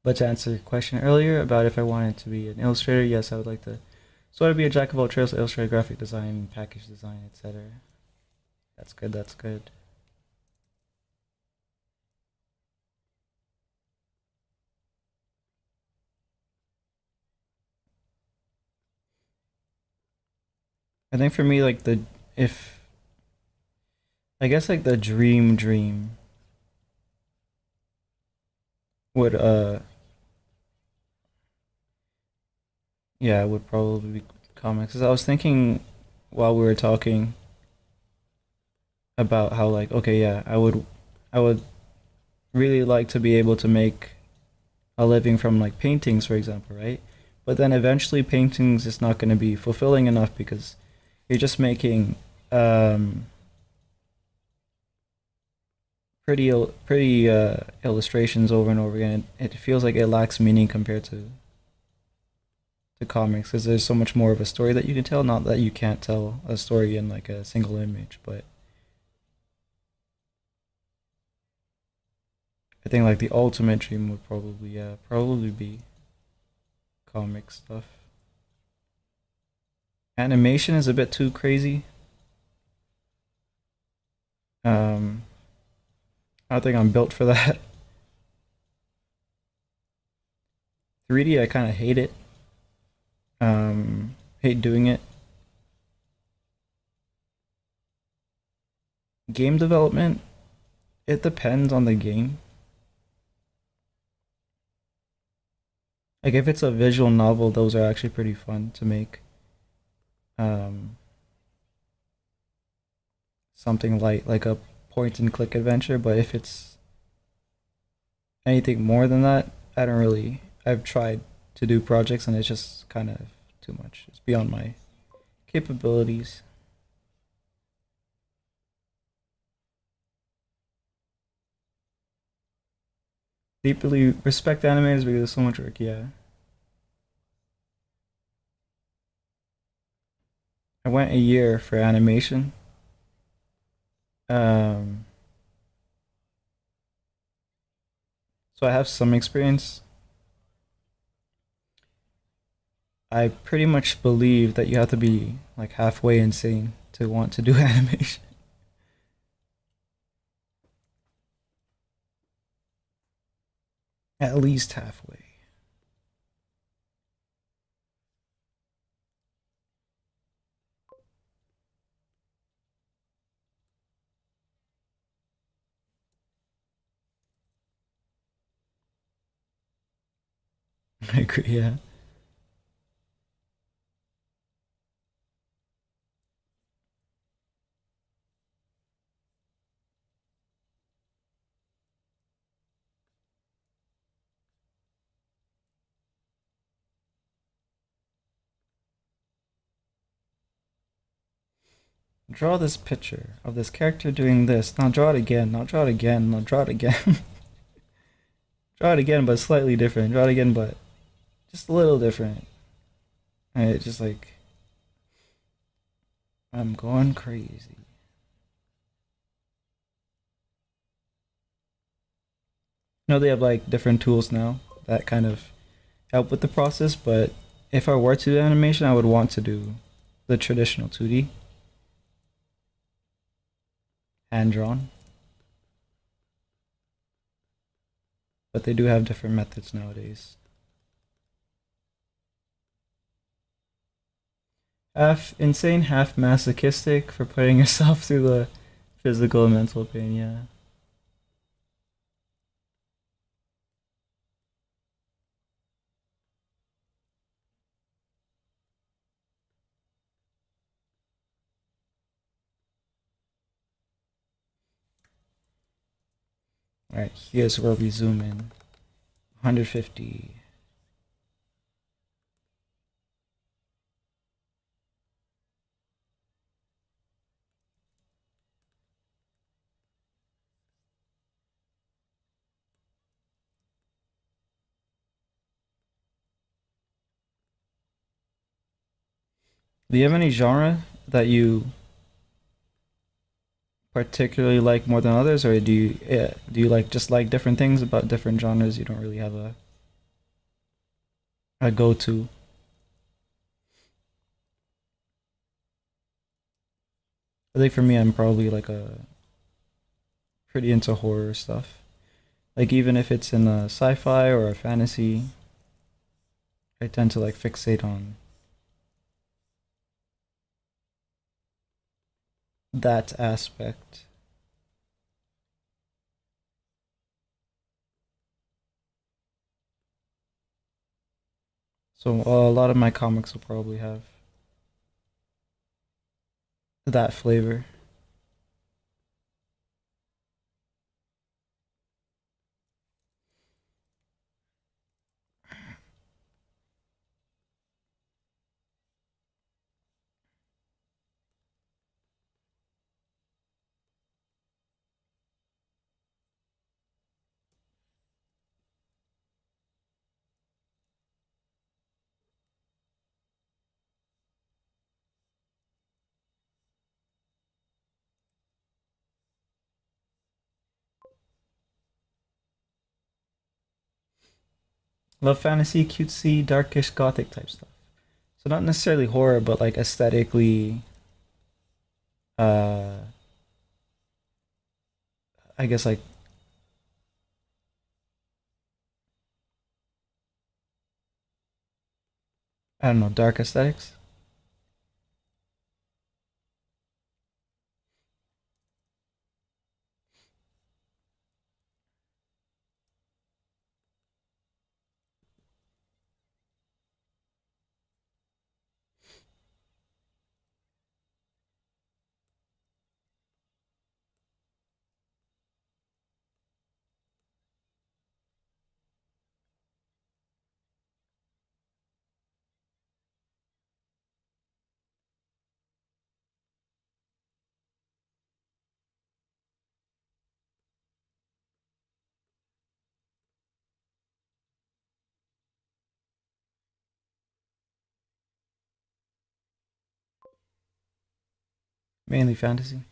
Speaker 1: But to answer your question earlier about if I wanted to be an illustrator, yes, I would like to. So I'd be a jack of all trades, illustrator, graphic design, package design, etc. That's good. That's good. I think for me, like the if I guess like the dream would yeah, would probably be comics. 'Cause I was thinking while we were talking about how like okay, yeah, I would really like to be able to make a living from like paintings, for example, right? But then eventually paintings is not going to be fulfilling enough because you're just making um pretty illustrations over and over again. It feels like it lacks meaning compared to comics because there's so much more of a story that you can tell. Not that you can't tell a story in like a single image, but I think like the ultimate dream would probably probably be comic stuff. Animation is a bit too crazy. Um, I don't think I'm built for that. 3D, I kind of hate it. Hate doing it. Game development, it depends on the game. Like if it's a visual novel, those are actually pretty fun to make. Um, Something light like a point and click adventure. But if it's anything more than that, I don't really. I've tried to do projects and it's just kind of too much. It's beyond my capabilities. Deeply respect animators because there's so much work. Yeah, I went a year for animation. Um, so I have some experience. I pretty much believe that you have to be like halfway insane to want to do animation. At least halfway. I agree. Yeah. Draw this picture of this character doing this. Now draw it again. Now draw it again. Now draw it again. Draw it again, but slightly different. Draw it again, but just a little different. And it's just like I'm going crazy. They have like different tools now that kind of help with the process, but if I were to do animation, I would want to do the traditional 2D, hand drawn. But they do have different methods nowadays. Half insane, half masochistic for putting yourself through the physical and mental pain, yeah. Alright, here's where we zoom in. 150. Do you have any genre that you particularly like more than others, or do you like just like different things about different genres? You don't really have a go to. I think for me, I'm probably like a pretty into horror stuff. Like even if it's in a sci-fi or a fantasy, I tend to like fixate on that aspect. So a lot of my comics will probably have that flavor. Love fantasy, cutesy, darkish, gothic type stuff. So not necessarily horror, but like aesthetically, uh, I guess like I don't know, dark aesthetics. Mainly fantasy.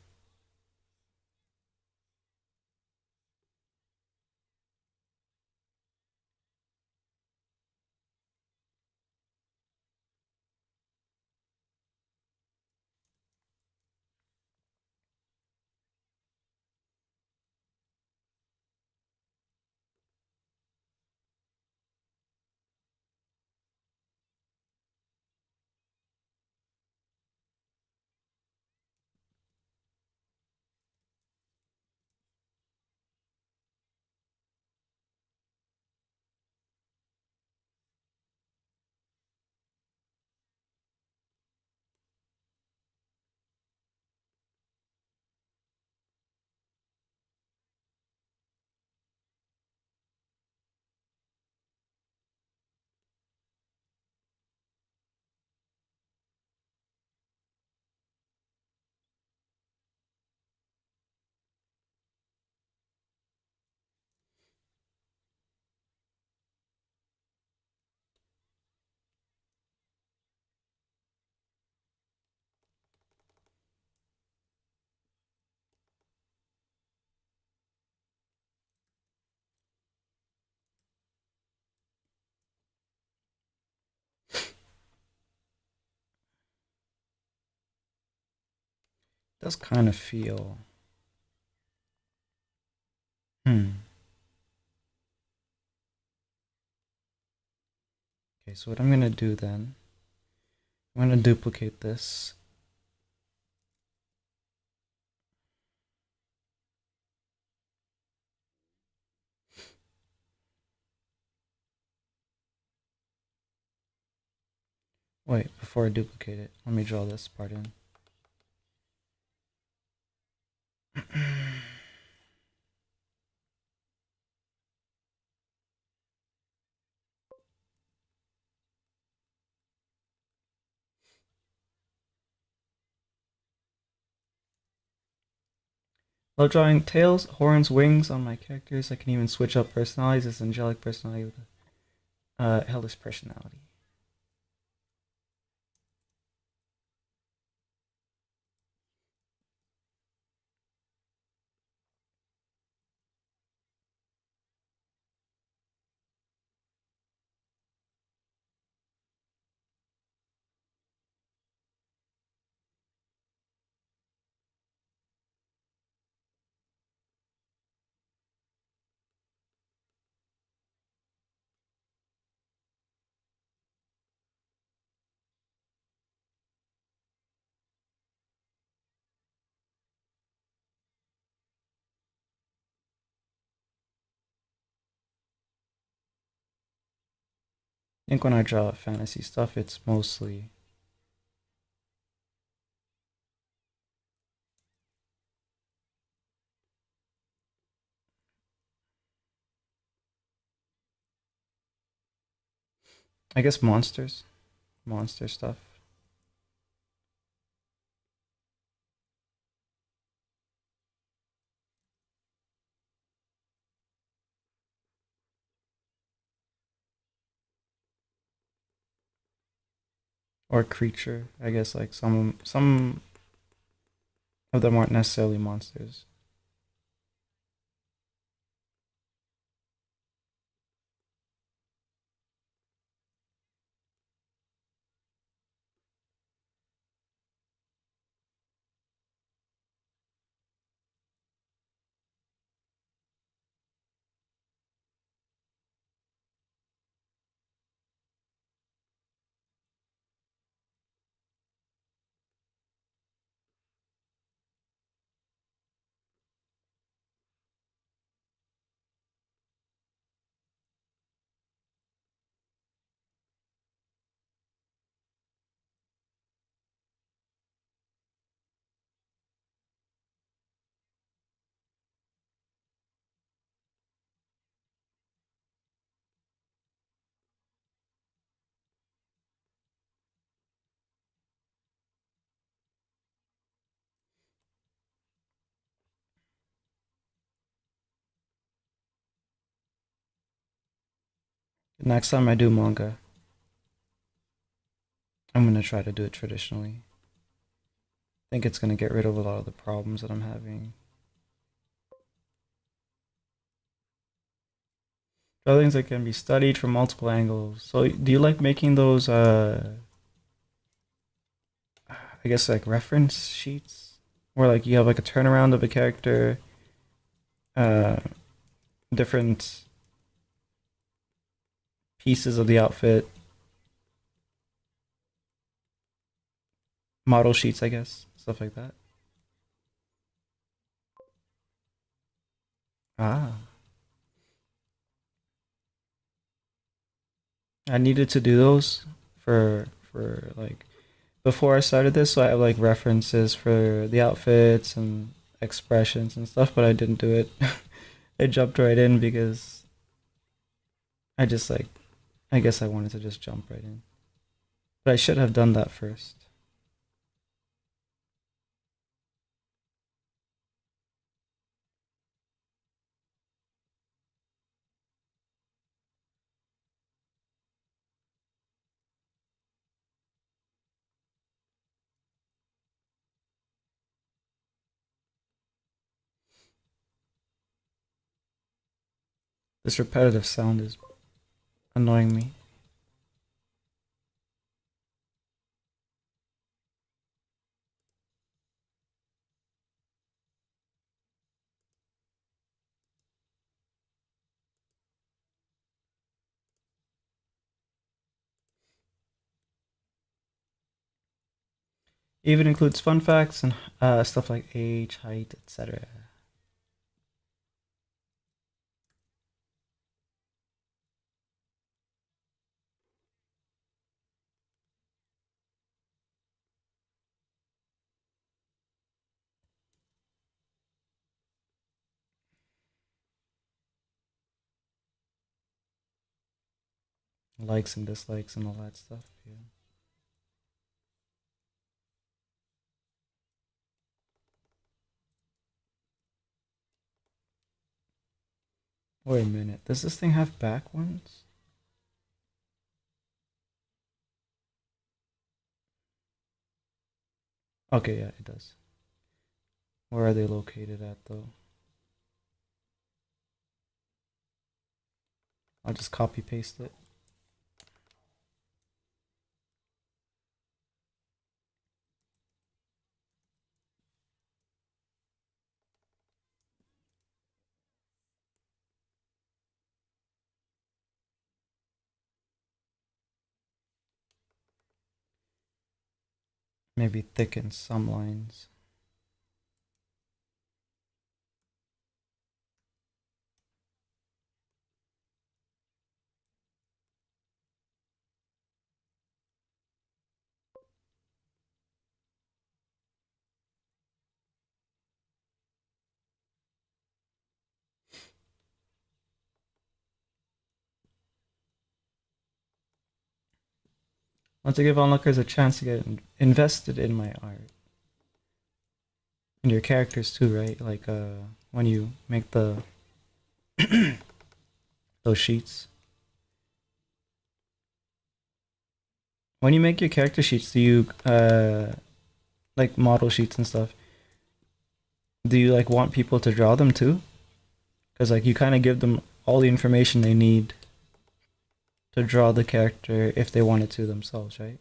Speaker 1: Does kind of feel. Hmm. Okay, so what I'm gonna do then, I'm gonna duplicate this. Wait, before I duplicate it, let me draw this part in. While drawing tails, horns, wings on my characters, I can even switch up personalities. This angelic personality with a hellish personality. I think when I draw fantasy stuff, it's mostly I guess monster stuff, or creature. I guess like some of them aren't necessarily monsters. Next time I do manga, I'm gonna try to do it traditionally. think it's gonna get rid of a lot of the problems that I'm having. Other things that can be studied from multiple angles. So, do you like making those? I guess like reference sheets, where like you have like a turnaround of a character, uh, different pieces of the outfit, model sheets, I guess, stuff like that. Ah, I needed to do those for like before I started this, so I have like references for the outfits and expressions and stuff, but I didn't do it. I jumped right in because I just like I guess I wanted to just jump right in. But I should have done that first. This repetitive sound is annoying me. Even includes fun facts and stuff like age, height, etc. Likes and dislikes and all that stuff. Yeah. Wait a minute. Does this thing have back ones? Okay, yeah, it does. Where are they located at though? I'll just copy paste it. Maybe thicken some lines. I want to give onlookers a chance to get invested in my art. And your characters too, right? Like when you make the those sheets. When you make your character sheets, do you like model sheets and stuff? Do you like want people to draw them too? Because like you kind of give them all the information they need to draw the character if they wanted to themselves, right?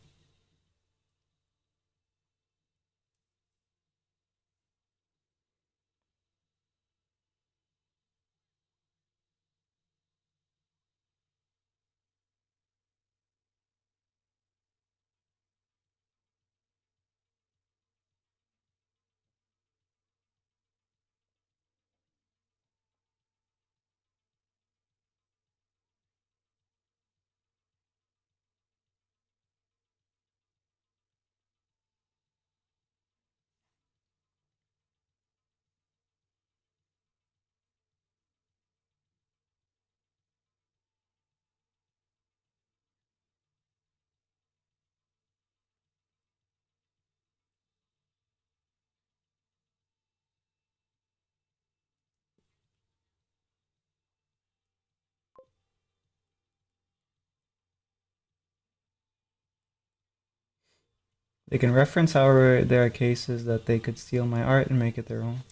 Speaker 1: They can reference, however, there are cases that they could steal my art and make it their own.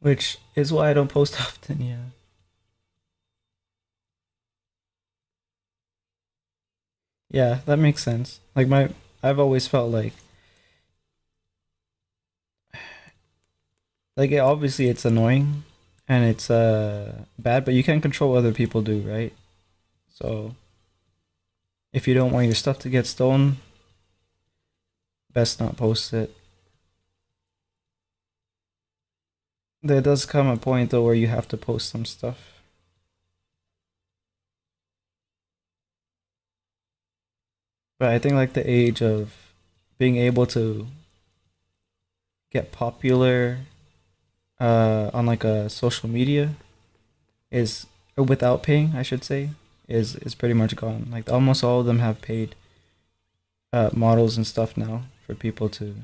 Speaker 1: Which is why I don't post often, yeah. Yeah, that makes sense. I've always felt obviously it's annoying and it's bad, but you can't control what other people do, right? So if you don't want your stuff to get stolen, best not post it. There does come a point though where you have to post some stuff. But I think like the age of being able to get popular on like a social media is or without paying, I should say, is pretty much gone. Like almost all of them have paid models and stuff now for people to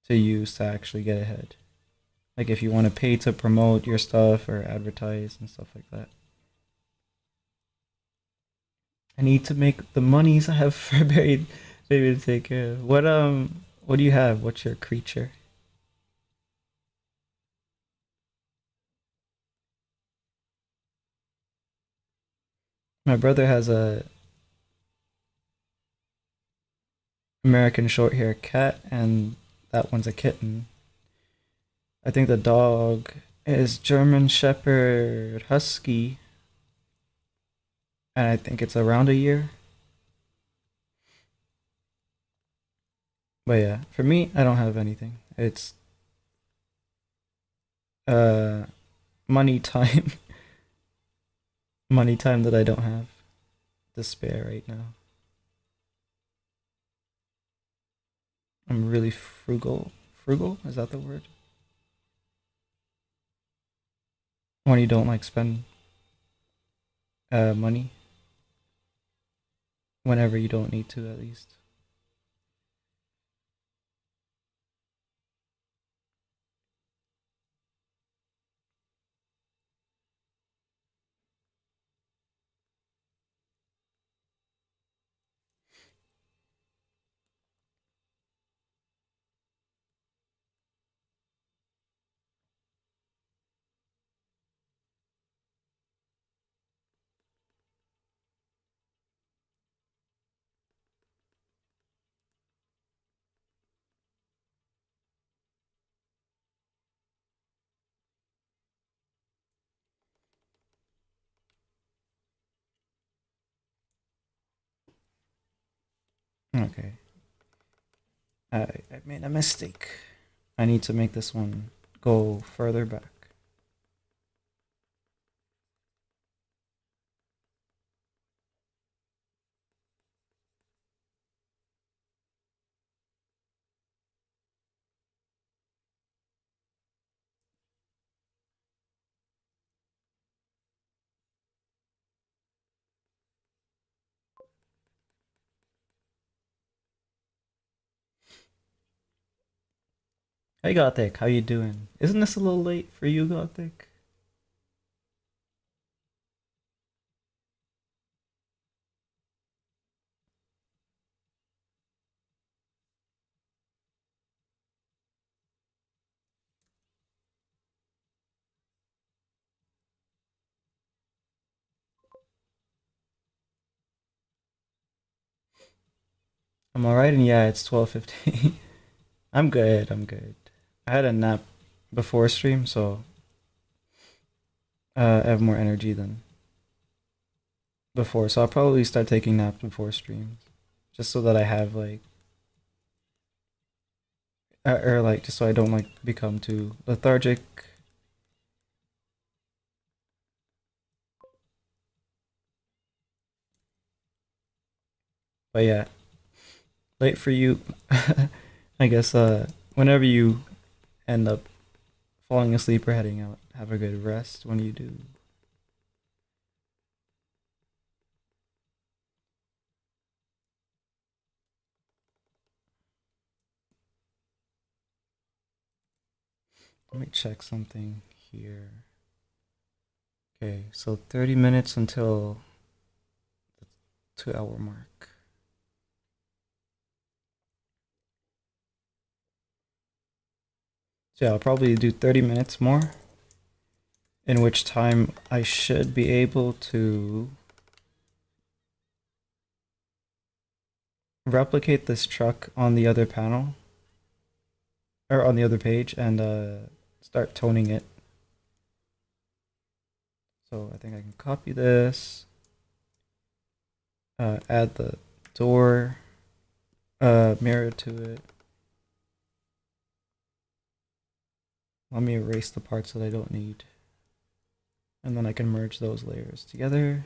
Speaker 1: use to actually get ahead. Like if you want to pay to promote your stuff or advertise and stuff like that. I need to make the monies I have for baby to take care of. What do you have? What's your creature? My brother has a American short hair cat and that one's a kitten. I think the dog is German Shepherd Husky and I think it's around a year. But yeah, for me, I don't have anything. It's uh money time, money time that I don't have to spare right now. I'm really frugal. Frugal? Is that the word? When you don't like spend money whenever you don't need to, at least. Okay. I made a mistake. I need to make this one go further back. Hey Gothic, how you doing? Isn't this a little late for you, Gothic? I'm alright, and yeah, it's 12:15. I'm good. I'm good. I had a nap before stream, so I have more energy than before. So I'll probably start taking naps before streams, just so that I have or like just so I don't like become too lethargic. But yeah, late for you. I guess whenever you end up falling asleep or heading out, have a good rest when you do. Let me check something here. Okay, so 30 minutes until the 2 hour mark. So yeah, I'll probably do 30 minutes more, in which time I should be able to replicate this truck on the other panel, or on the other page, and start toning it. So I think I can copy this, add the door mirror to it. Let me erase the parts that I don't need. And then I can merge those layers together.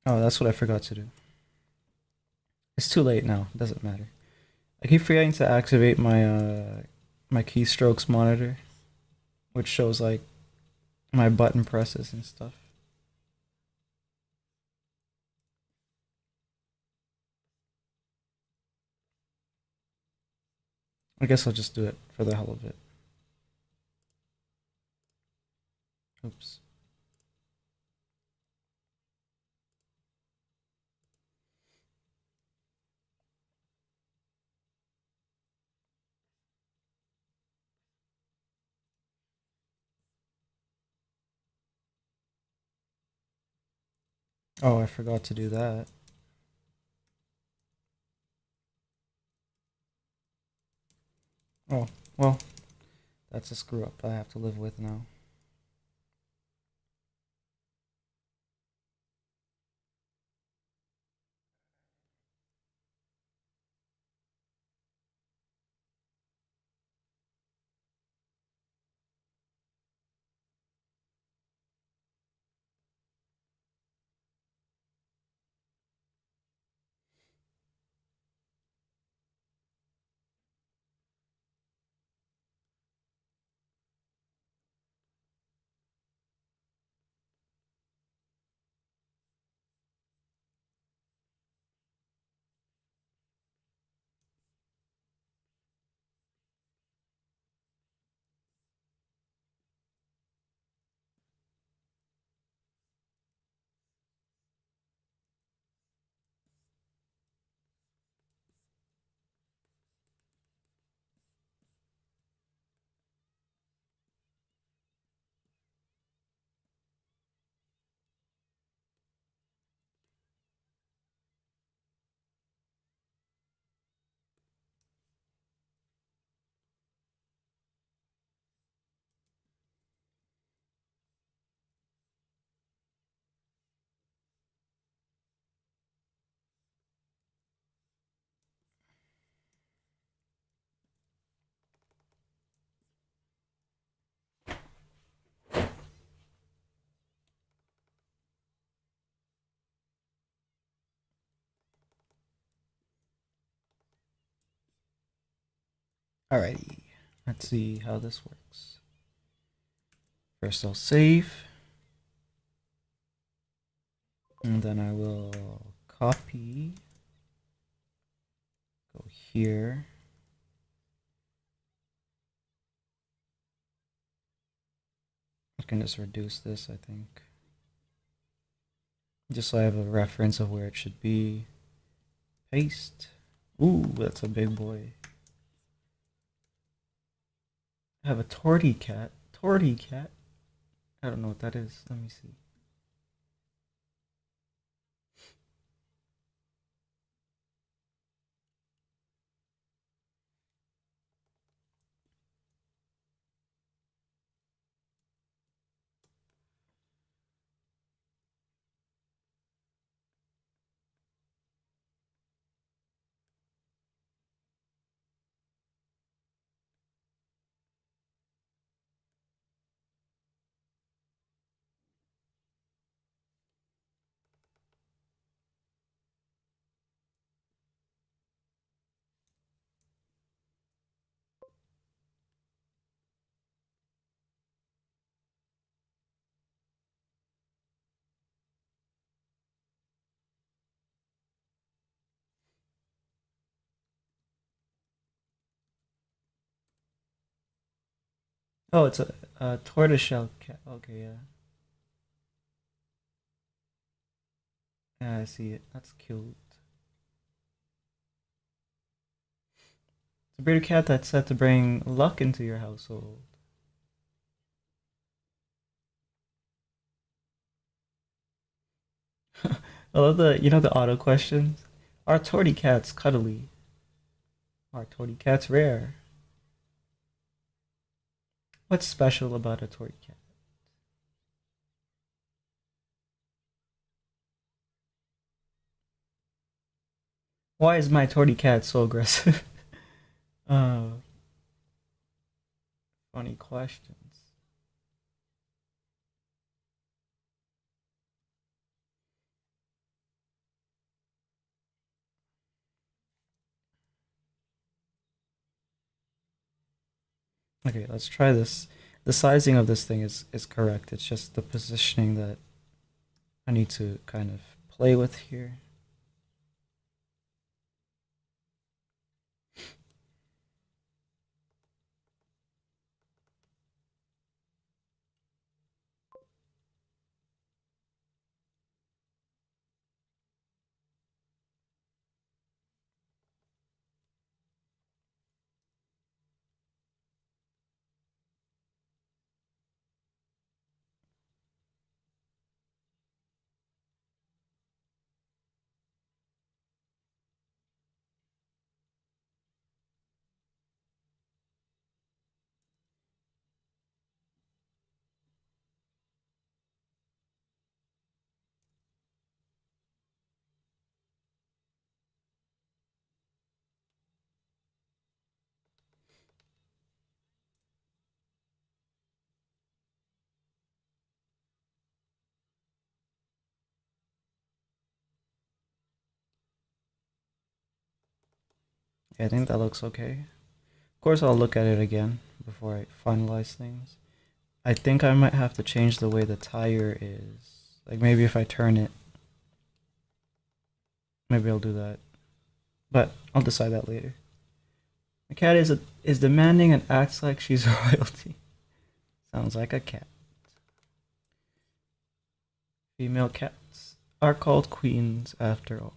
Speaker 1: Oh, that's what I forgot to do. It's too late now. It doesn't matter. I keep forgetting to activate my keystrokes monitor, which shows like my button presses and stuff. I guess I'll just do it for the hell of it. Oops. Oh, I forgot to do that. Oh, well, that's a screw up I have to live with now. Alrighty, let's see how this works. First I'll save, and then I will copy, go here. I can just reduce this, I think. Just so I have a reference of where it should be. Paste. Ooh, that's a big boy. I have a torty cat. Torty cat? I don't know what that is. Let me see. Oh, it's a tortoiseshell cat. Okay, yeah. Yeah, I see it. That's cute. It's a breed of cat that's said to bring luck into your household. I love the auto questions. Are torty cats cuddly? Are torty cats rare? What's special about a torty cat? Why is my torty cat so aggressive? uh, Funny questions. Okay, let's try this. The sizing of this thing is correct. It's just the positioning that I need to kind of play with here. Yeah, I think that looks okay. Of course, I'll look at it again before I finalize things. I think I might have to change the way the tire is. Like maybe if I turn it, maybe I'll do that. But I'll decide that later. My cat is demanding and acts like she's royalty. Sounds like a cat. Female cats are called queens after all.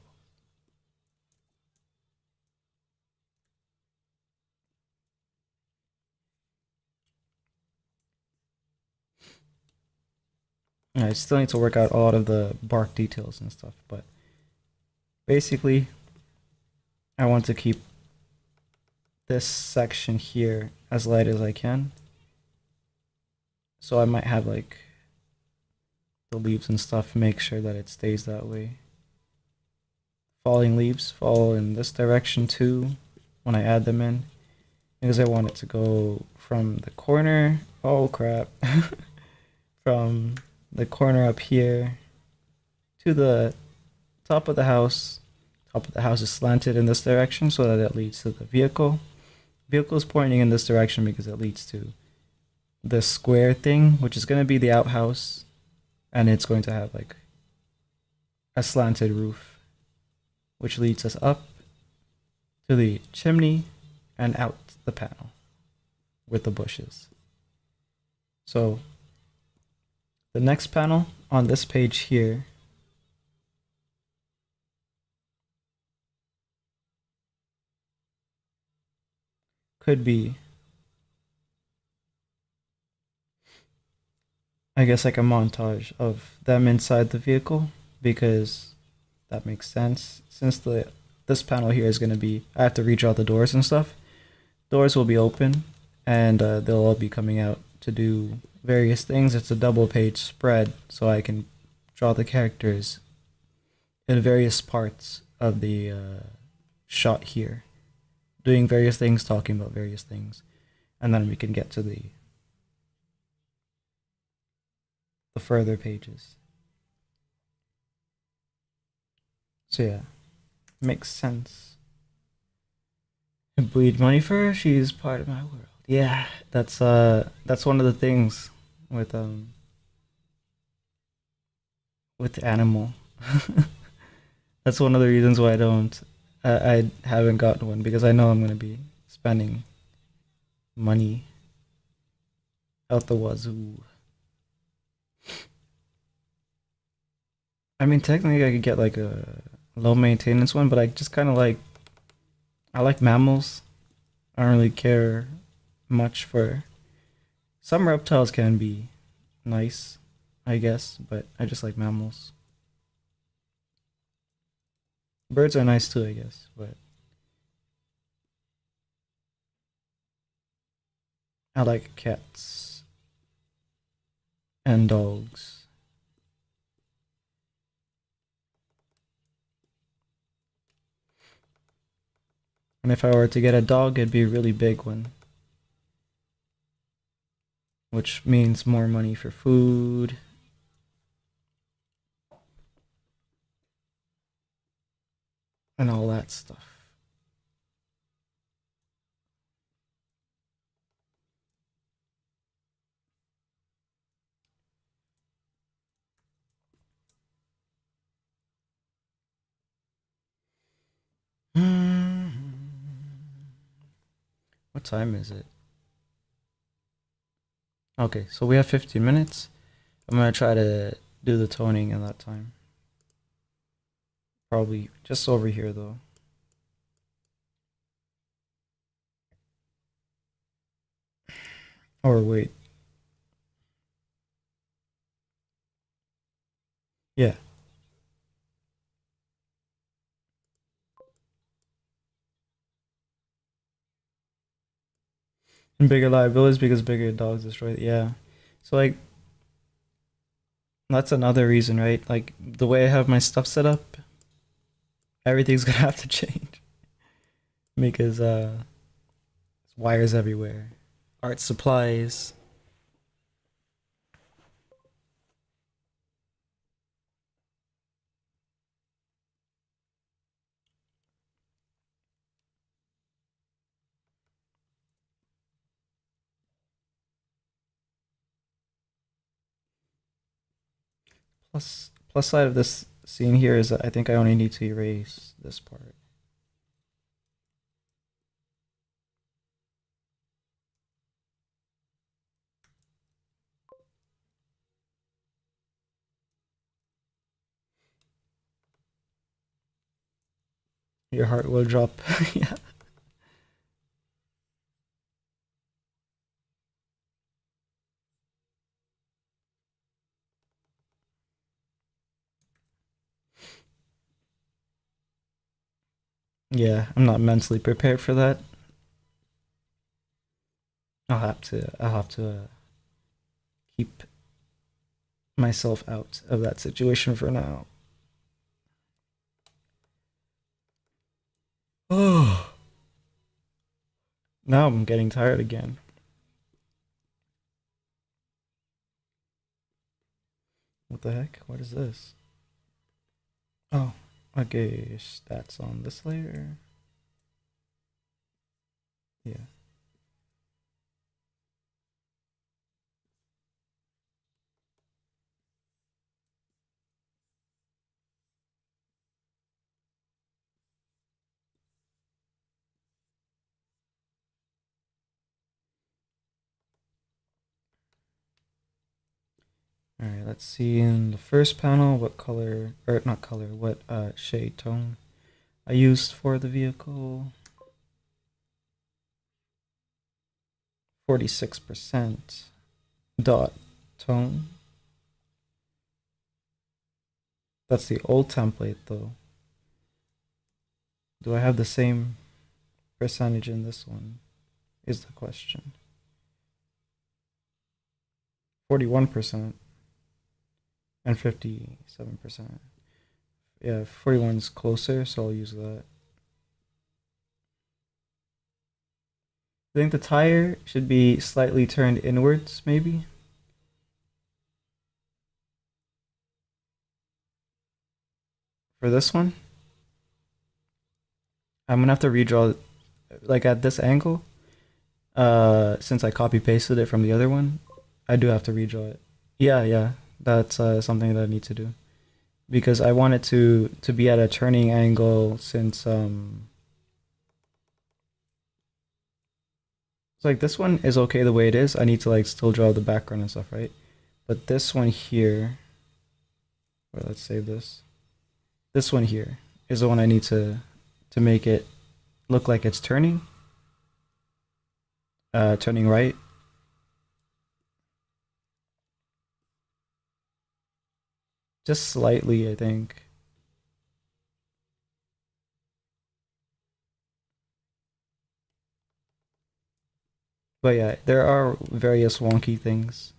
Speaker 1: I still need to work out a lot of the bark details and stuff, but basically, I want to keep this section here as light as I can. So I might have like the leaves and stuff, make sure that it stays that way. Falling leaves fall in this direction too when I add them in because I want it to go from the corner. Oh crap. From the corner up here to the top of the house. Top of the house is slanted in this direction so that it leads to the vehicle. Vehicle is pointing in this direction because it leads to the square thing, which is going to be the outhouse, and it's going to have like a slanted roof, which leads us up to the chimney and out the panel with the bushes. So the next panel on this page here could be, I guess, like a montage of them inside the vehicle because that makes sense. Since the this panel here is going to be, I have to redraw the doors and stuff. Doors will be open and they'll all be coming out to do various things. It's a double page spread so I can draw the characters in various parts of the shot here, doing various things, talking about various things, and then we can get to the further pages. So yeah, makes sense. Bleed money for her. She's part of my world. Yeah, that's one of the things with with animal. That's one of the reasons why I haven't gotten one because I know I'm gonna be spending money out the wazoo. I mean, technically, I could get like a low maintenance one, but I just kind of like I like mammals. I don't really care much for some reptiles can be nice, I guess, but I just like mammals. Birds are nice too, I guess, but I like cats and dogs. And if I were to get a dog, it'd be a really big one, which means more money for food and all that stuff. What time is it? Okay, so we have 15 minutes. I'm gonna try to do the toning in that time. Probably just over here though. Or wait. Yeah. And bigger liabilities because bigger dogs destroy. Yeah. So like that's another reason, right? Like the way I have my stuff set up, everything's gonna have to change because wires everywhere, art supplies. Plus side of this scene here is that I think I only need to erase this part. Your heart will drop. Yeah. Yeah, I'm not mentally prepared for that. I'll have to keep myself out of that situation for now. Oh, now I'm getting tired again. What the heck? What is this? Oh, okay, stats on this layer. Yeah. All right, let's see in the first panel what color, or not color, what shade tone I used for the vehicle. 46% dot tone. That's the old template though. Do I have the same percentage in this one? Is the question. 41% and 57%. Yeah, 41's closer, so I'll use that. I think the tire should be slightly turned inwards, maybe. For this one, I'm gonna have to redraw, like at this angle. Since I copy pasted it from the other one, I do have to redraw it. Yeah, yeah, that's something that I need to do because I want it to be at a turning angle since So like this one is okay the way it is. I need to like still draw the background and stuff, right? But this one here, or let's save this. This one here is the one I need to make it look like it's turning right. Just slightly, I think. But yeah, there are various wonky things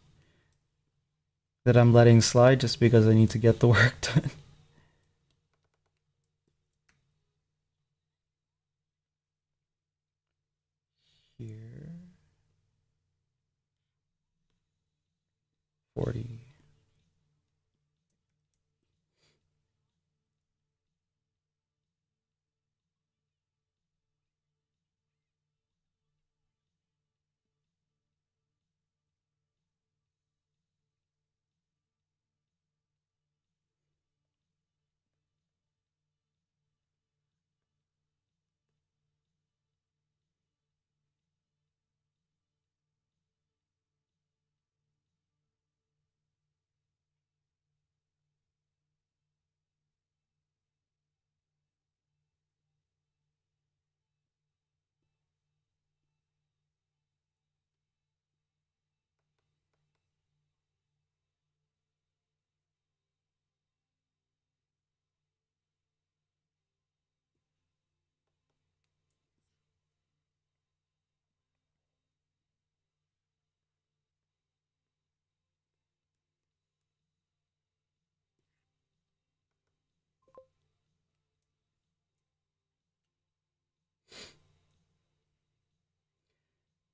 Speaker 1: that I'm letting slide just because I need to get the work done. Here, 40.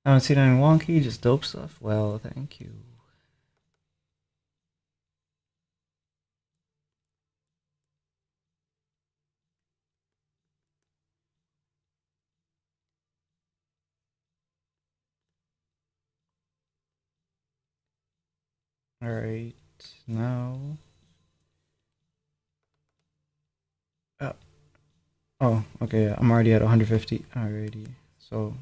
Speaker 1: I don't see anything wonky, just dope stuff. Well, thank you. Alright, now. Uh, oh, okay, yeah, I'm already at 150 already. So,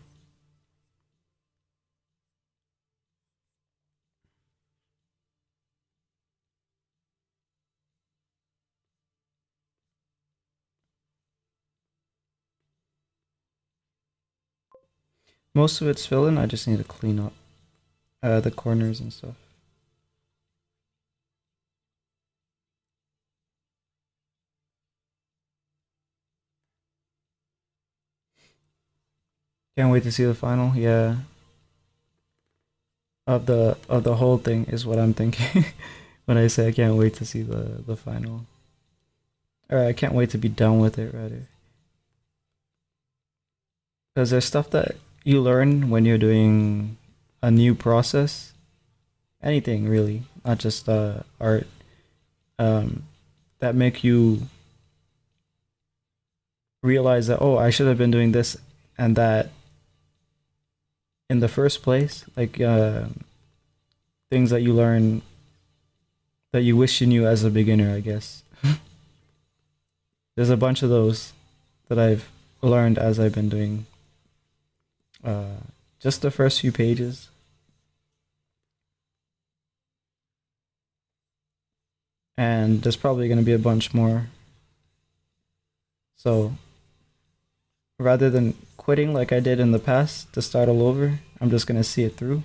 Speaker 1: most of it's filling, I just need to clean up the corners and stuff. Can't wait to see the final. Yeah, of the whole thing is what I'm thinking when I say I can't wait to see the final. Or I can't wait to be done with it, rather. Because there's stuff that you learn when you're doing a new process. Anything really, not just art. Um, that make you realize that, oh, I should have been doing this and that in the first place. Like things that you learn that you wish you knew as a beginner, I guess. There's a bunch of those that I've learned as I've been doing uh, just the first few pages. And there's probably going to be a bunch more. So rather than quitting like I did in the past to start all over, I'm just going to see it through,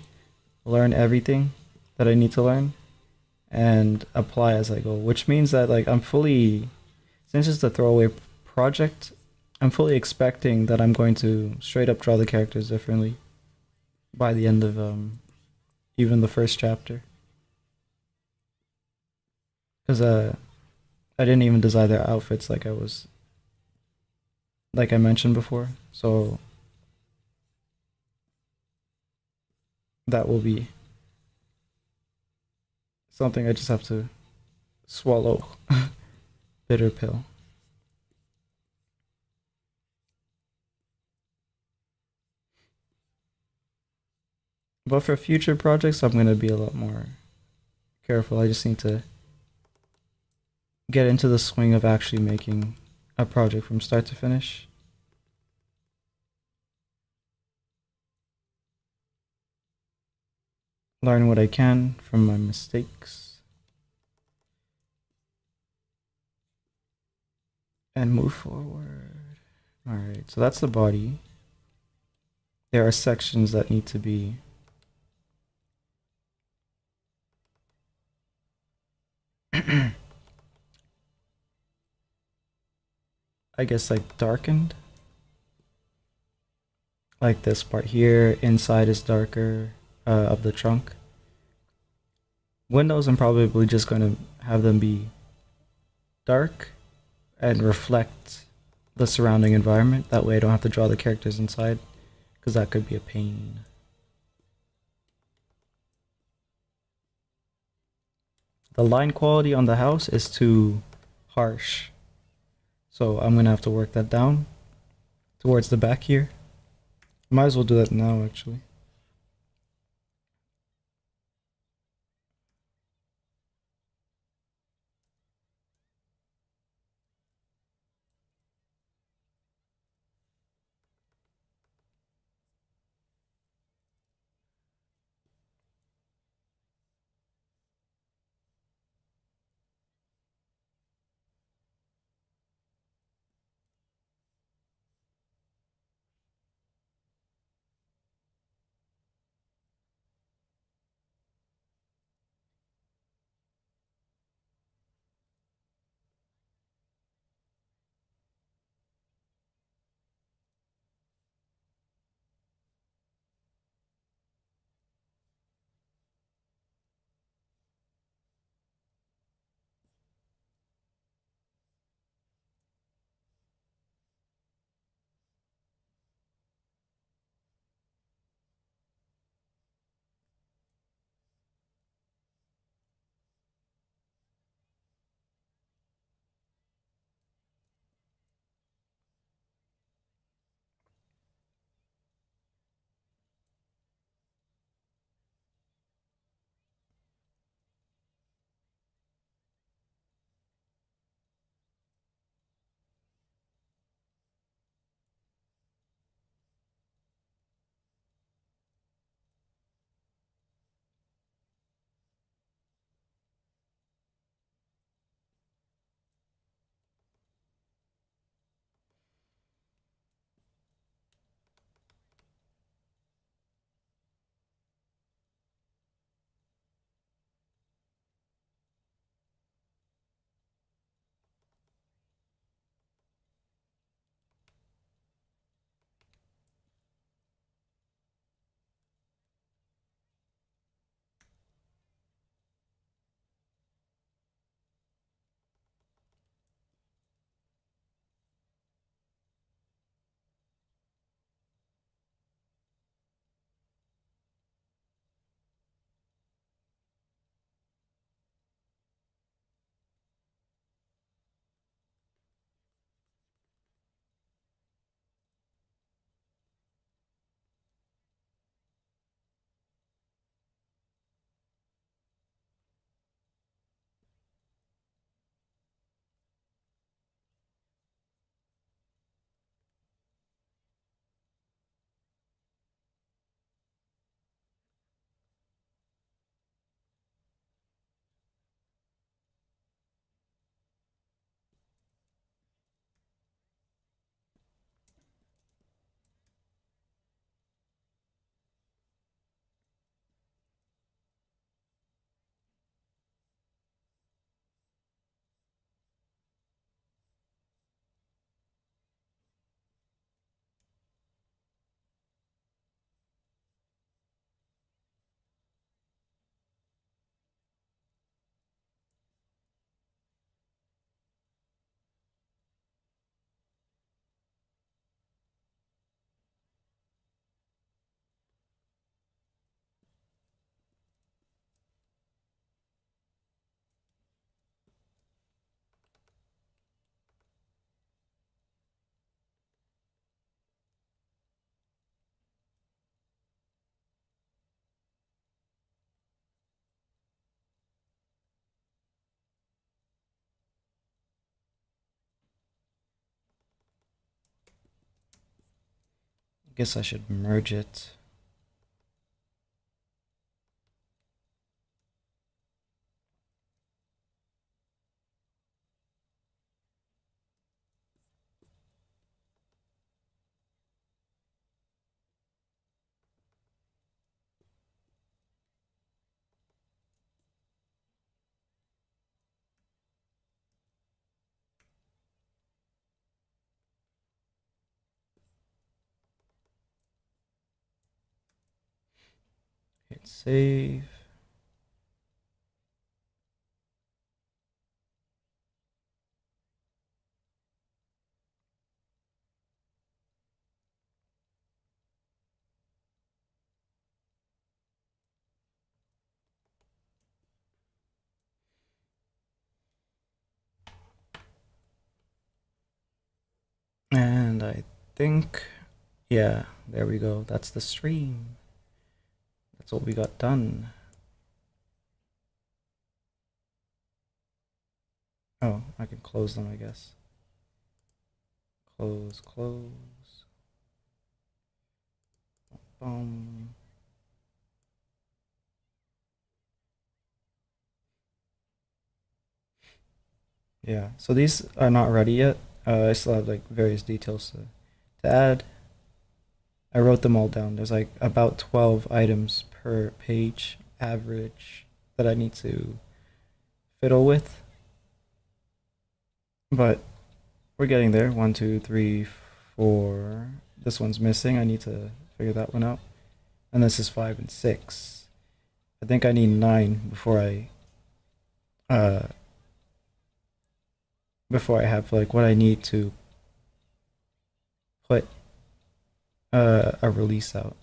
Speaker 1: learn everything that I need to learn, and apply as I go. Which means that like I'm fully, since it's a throwaway project, I'm fully expecting that I'm going to straight up draw the characters differently by the end of even the first chapter. Because I didn't even design their outfits like I mentioned before. So that will be something I just have to swallow. Bitter pill. But for future projects, I'm going to be a lot more careful. I just need to get into the swing of actually making a project from start to finish. learn what I can from my mistakes, and move forward. Alright, so that's the body. There are sections that need to be I guess like darkened. Like this part here, inside is darker of the trunk. Windows, I'm probably just going to have them be dark and reflect the surrounding environment. That way I don't have to draw the characters inside, because that could be a pain. The line quality on the house is too harsh, so I'm going to have to work that down towards the back here. Might as well do that now, actually. I guess I should merge it. Save. And I think, yeah, there we go. That's the stream. That's what we got done. Oh, I can close them, I guess. Close, close. Boom. Yeah, so these are not ready yet. I still have like various details to add. I wrote them all down. There's like about 12 items per page average that I need to fiddle with. But we're getting there. 1, 2, 3, 4. This one's missing. I need to figure that one out. And this is 5 and 6. I think I need 9 uh before I have like what I need to put a release out.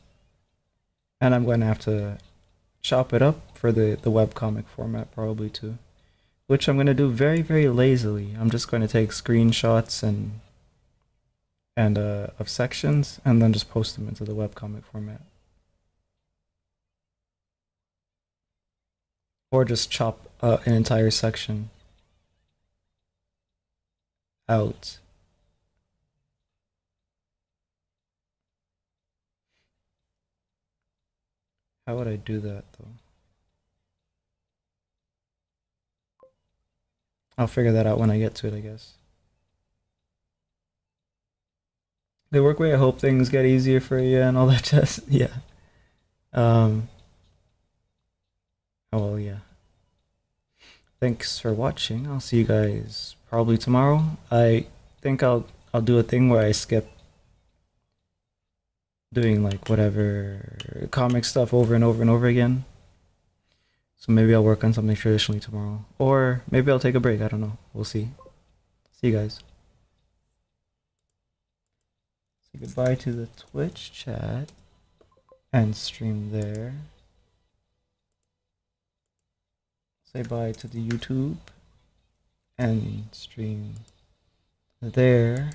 Speaker 1: And I'm going to have to chop it up for the webcomic format probably too, which I'm going to do very very lazily. I'm just going to take screenshots and of sections and then just post them into the webcomic format, or just chop an entire section out. How would I do that though? I'll figure that out when I get to it, I guess. They work way. I hope things get easier for you and all that jazz. Yeah. Um. Oh well, yeah. Thanks for watching. I'll see you guys probably tomorrow. I think I'll do a thing where I skip doing like whatever comic stuff over and over and over again. So maybe I'll work on something traditionally tomorrow, or maybe I'll take a break. I don't know. We'll see. See you guys. Say goodbye to the Twitch chat and stream there. Say bye to the YouTube and stream there.